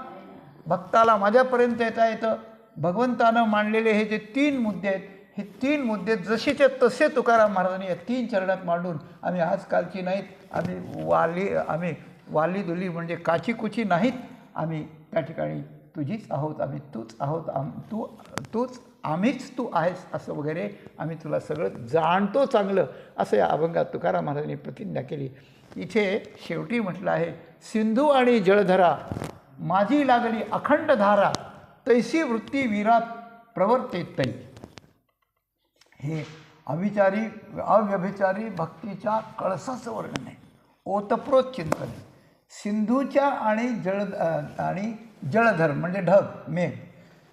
भक्ताला माझ्यापर्यंत येता येतं. भगवंतानं मांडलेले हे जे 3 मुद्दे आहेत, हे 3 मुद्दे जसेचे तसे तुकाराम महाराजांनी या 3 चरणात मांडून, आम्ही आजकालची नाहीत, आम्ही वाली दुली म्हणजे काचीकुची नाहीत, आम्ही त्या ठिकाणी तुझीच आहोत, आम्ही तूच आहोत, तूच आम्हीच तू आहेस असं वगैरे आम्ही तुला सगळं जाणतो चांगलं, असं या अभंगात तुकाराम महाराजांनी प्रतिज्ञा केली. इथे शेवटी म्हटलं आहे, सिंधू आणि जळधरा माझी लागली अखंड धारा, तैसी वृत्ती वीरात प्रवर्ते तै. हे अव्यभिचारी भक्तीच्या कळसाचं वर्णन आहे, ओतप्रोत चिंतन. सिंधूच्या आणि जळधर म्हणजे ढग, मेघ.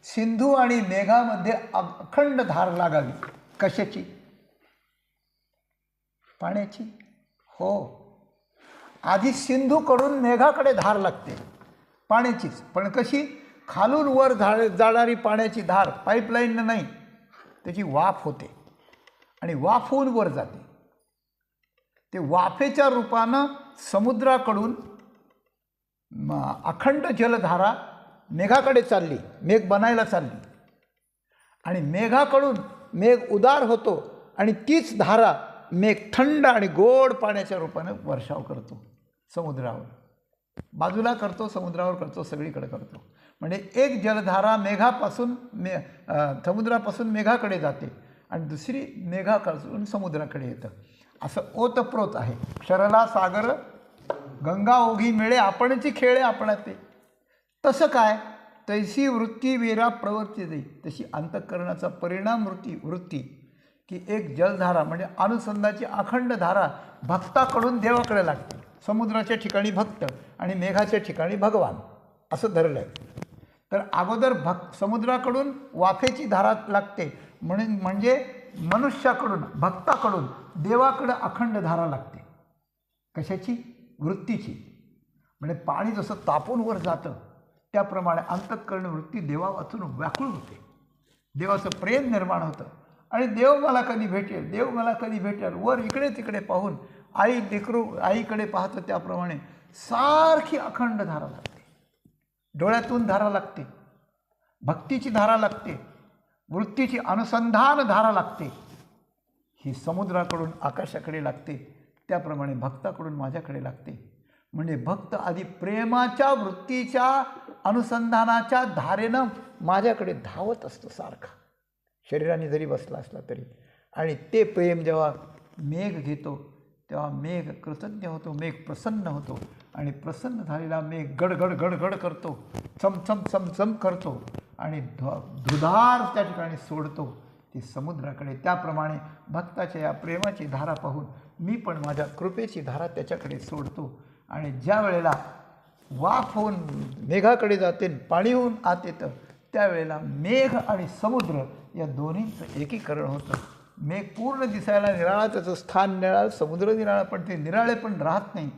सिंधू आणि मेघामध्ये अखंड धार लागावी. कशाची? पाण्याची. हो, आधी सिंधूकडून मेघाकडे धार लागते पाण्याचीच, पण कशी? खालून वर जाणारी पाण्याची धार पाईपलाईननं नाही, त्याची वाफ होते आणि वाफून वर जाते. ते वाफेच्या रूपानं समुद्राकडून अखंड जलधारा मेघाकडे चालली, मेघ बनायला चालली, आणि मेघाकडून मेघ उदार होतो, आणि तीच धारा मेघ थंड आणि गोड पाण्याच्या रूपानं वर्षाव करतो समुद्रावर. बाजूला करतो, समुद्रावर करतो, सगळीकडे करतो. म्हणजे एक जलधारा समुद्रापासून मेघाकडे जाते, आणि दुसरी मेघापासून समुद्राकडे येतं. असं ओतप्रोत आहे. क्षरला सागर गंगा ओघी मिळे, आपणची खेळे आपणाते. तसं काय? तैसी वृत्ती वीरा प्रवृत्ती देई. तशी अंतःकरणाचा परिणाम वृत्ती की एक जलधारा म्हणजे अनुसंधाची अखंड धारा भक्ताकडून देवाकडे लागते. समुद्राच्या ठिकाणी भक्त आणि मेघाच्या ठिकाणी भगवान असं धरलं आहे. तर अगोदर समुद्राकडून वाफेची धारा लागते, म्हणजे मनुष्याकडून भक्ताकडून देवाकडं अखंड धारा लागते. कशाची? वृत्तीची. म्हणजे पाणी जसं तापून वर जातं त्याप्रमाणे अंतःकरण वृत्ती देवा वाचून व्याकुळ होते, देवाचं प्रेम निर्माण होतं, आणि देव मला कधी भेटेल, देव मला कधी भेटेल. वर इकडे तिकडे पाहून आईकडे पाहतं त्याप्रमाणे सारखी अखंड धारा लागते. डोळ्यातून धारा लागते, भक्तीची धारा लागते, वृत्तीची अनुसंधान धारा लागते. ही समुद्राकडून आकाशाकडे लागते, त्याप्रमाणे भक्ताकडून माझ्याकडे लागते. म्हणजे भक्त आधी प्रेमाच्या वृत्तीच्या अनुसंधानाच्या धारेनं माझ्याकडे धावत असतो सारखा, शरीराने जरी बसला असला तरी. आणि ते प्रेम जेव्हा मेघ घेतो तेव्हा मेघ कृतज्ञ होतो, मेघ प्रसन्न होतो. आणि प्रसन्न झालेला मेघ गडगड गडगड करतो, चमचम चमचम करतो आणि धुधार त्या ठिकाणी सोडतो ती समुद्राकडे. त्याप्रमाणे भक्ताच्या या प्रेमाची धारा पाहून मी पण माझ्या कृपेची धारा त्याच्याकडे सोडतो. आणि ज्या वेळेला वाफ होऊन मेघाकडे जाते, पाणी होऊन आत येतं, त्यावेळेला मेघ आणि समुद्र या दोन्हींचं एकीकरण होतं. मेघ पूर्ण दिसायला निराळा, त्याचं स्थान निराळं, समुद्र निराळा, पण ते निराळे पण राहत नाही.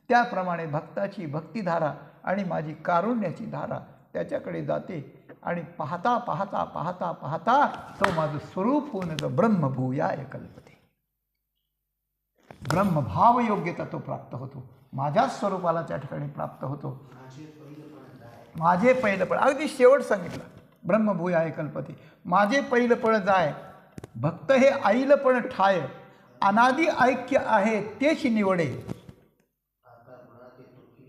त्याप्रमाणे भक्ताची भक्तिधारा आणि माझी कारुण्याची धारा त्याच्याकडे जाते. आणि पाहता पाहता पाहता पाहता तो माझं स्वरूप होऊन येतं. ब्रह्मभूयाय कल्पते. ब्रह्मभाव योग्यता तो प्राप्त होतो, माझ्याच स्वरूपाला त्या ठिकाणी प्राप्त होतो. माझे पहिलं पण अगदी शेवट सांगितलं, ब्रह्मभूयाय कल्पते. माझे पहिलं पण जाय, भक्त हे आईल पण ठाय, अनादि ऐक्य आहे तेच निवडे.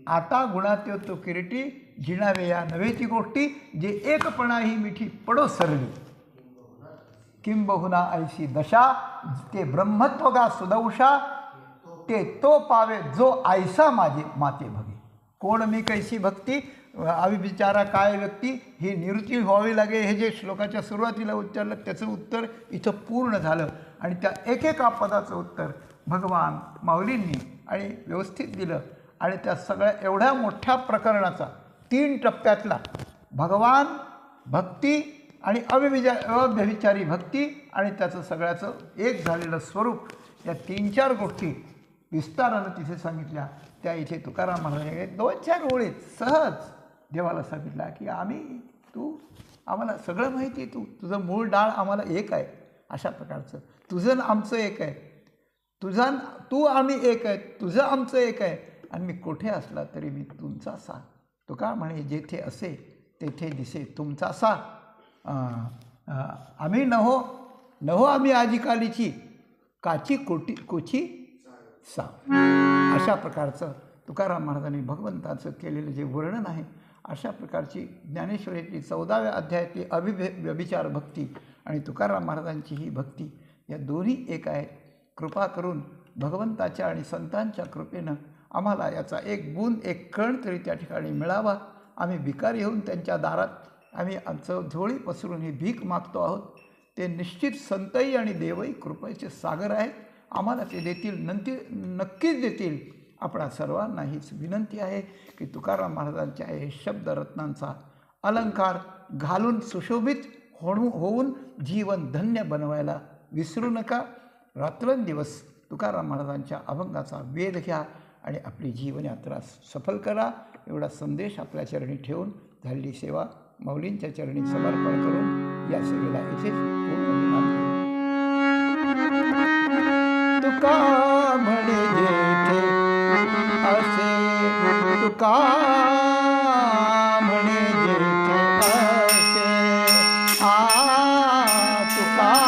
आता गुणात तो किरीटी, जिणावे या नव्हेची गोष्टी, जे एकपणा ही मिठी पडो सरली. किंबहुना ऐशी दशा, ते ब्रह्मत्व गा सुदौषा, ते तो पावे जो ऐसा माझे माते भगे. कोण मी कैसी भक्ती, अविचारा काय व्यक्ती, ही निवृत्ती व्हावी लागे. हे जे श्लोकाच्या सुरुवातीला उच्चारलं त्याचं उत्तर इथं पूर्ण झालं. आणि त्या एकेका पदाचं उत्तर भगवान माऊलींनी आणि व्यवस्थित दिलं. आणि त्या सगळ्या एवढ्या मोठ्या प्रकरणाचा 3 टप्प्यातला भगवान, भक्ती आणि अव्यभिचारी भक्ती आणि त्याचं सगळ्याचं एक झालेलं स्वरूप, या 3-4 गोष्टी विस्तारानं तिथे सांगितल्या. त्या इथे तुकाराम महाराजांनी 2-4 ओळीत सहज देवाला सांगितला की आम्हाला सगळं माहिती आहे, तुझं मूळ डाळ आम्हाला एक आहे, अशा प्रकारचं. तुझं आमचं एक आहे, तू आम्ही एक आहे, तुझं आमचं एक आहे. आणि मी कुठे असला तरी मी तुमचा सा. तुका म्हणे जेथे असे तेथे दिसे तुमचा सा. आम्ही नहो आम्ही आजिकालीची, काची कोची सा. अशा प्रकारचं तुकाराम महाराजांनी भगवंताचं केलेलं जे वर्णन आहे, अशा प्रकारची ज्ञानेश्वरीतली 14व्या अध्यायातली व्यभिचार भक्ती आणि तुकाराम महाराजांची ही भक्ती, या दोन्ही एक आहेत. कृपा करून भगवंताच्या आणि संतांच्या कृपेनं आम्हाला याचा एक गुण, एक कण तरी त्या ठिकाणी मिळावा. आम्ही भिकारी होऊन त्यांच्या दारात आम्ही आमचं झोळी पसरून ही भीक मागतो आहोत. ते निश्चित संतही आणि देवही कृपेचे सागर आहेत. आम्हाला ते देतील, नक्कीच देतील. आपणा सर्वांना हीच विनंती आहे की तुकाराम महाराजांच्या हे शब्दरत्नांचा अलंकार घालून सुशोभित होऊन जीवन धन्य बनवायला विसरू नका. रात्रंदिवस तुकाराम महाराजांच्या अभंगाचा वेध घ्या आणि आपली जीवनयात्रा सफल करा. एवढा संदेश आपल्या चरणी ठेवून झालेली सेवा माऊलींच्या चरणी समर्पण करून या सेवेला इथेच पूर्ण विराम देऊ. तुका म्हणे जेथे असे, तुका म्हणे जेथे असे, तुका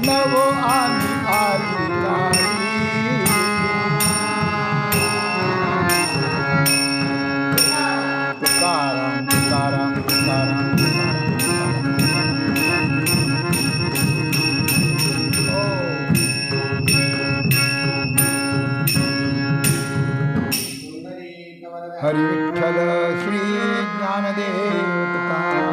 नवो आम्ही आली लाली. तुकाराम तुकाराम तुकाराम तुकाराम हरी विठ्ठल श्री ज्ञानदेव तुकाराम.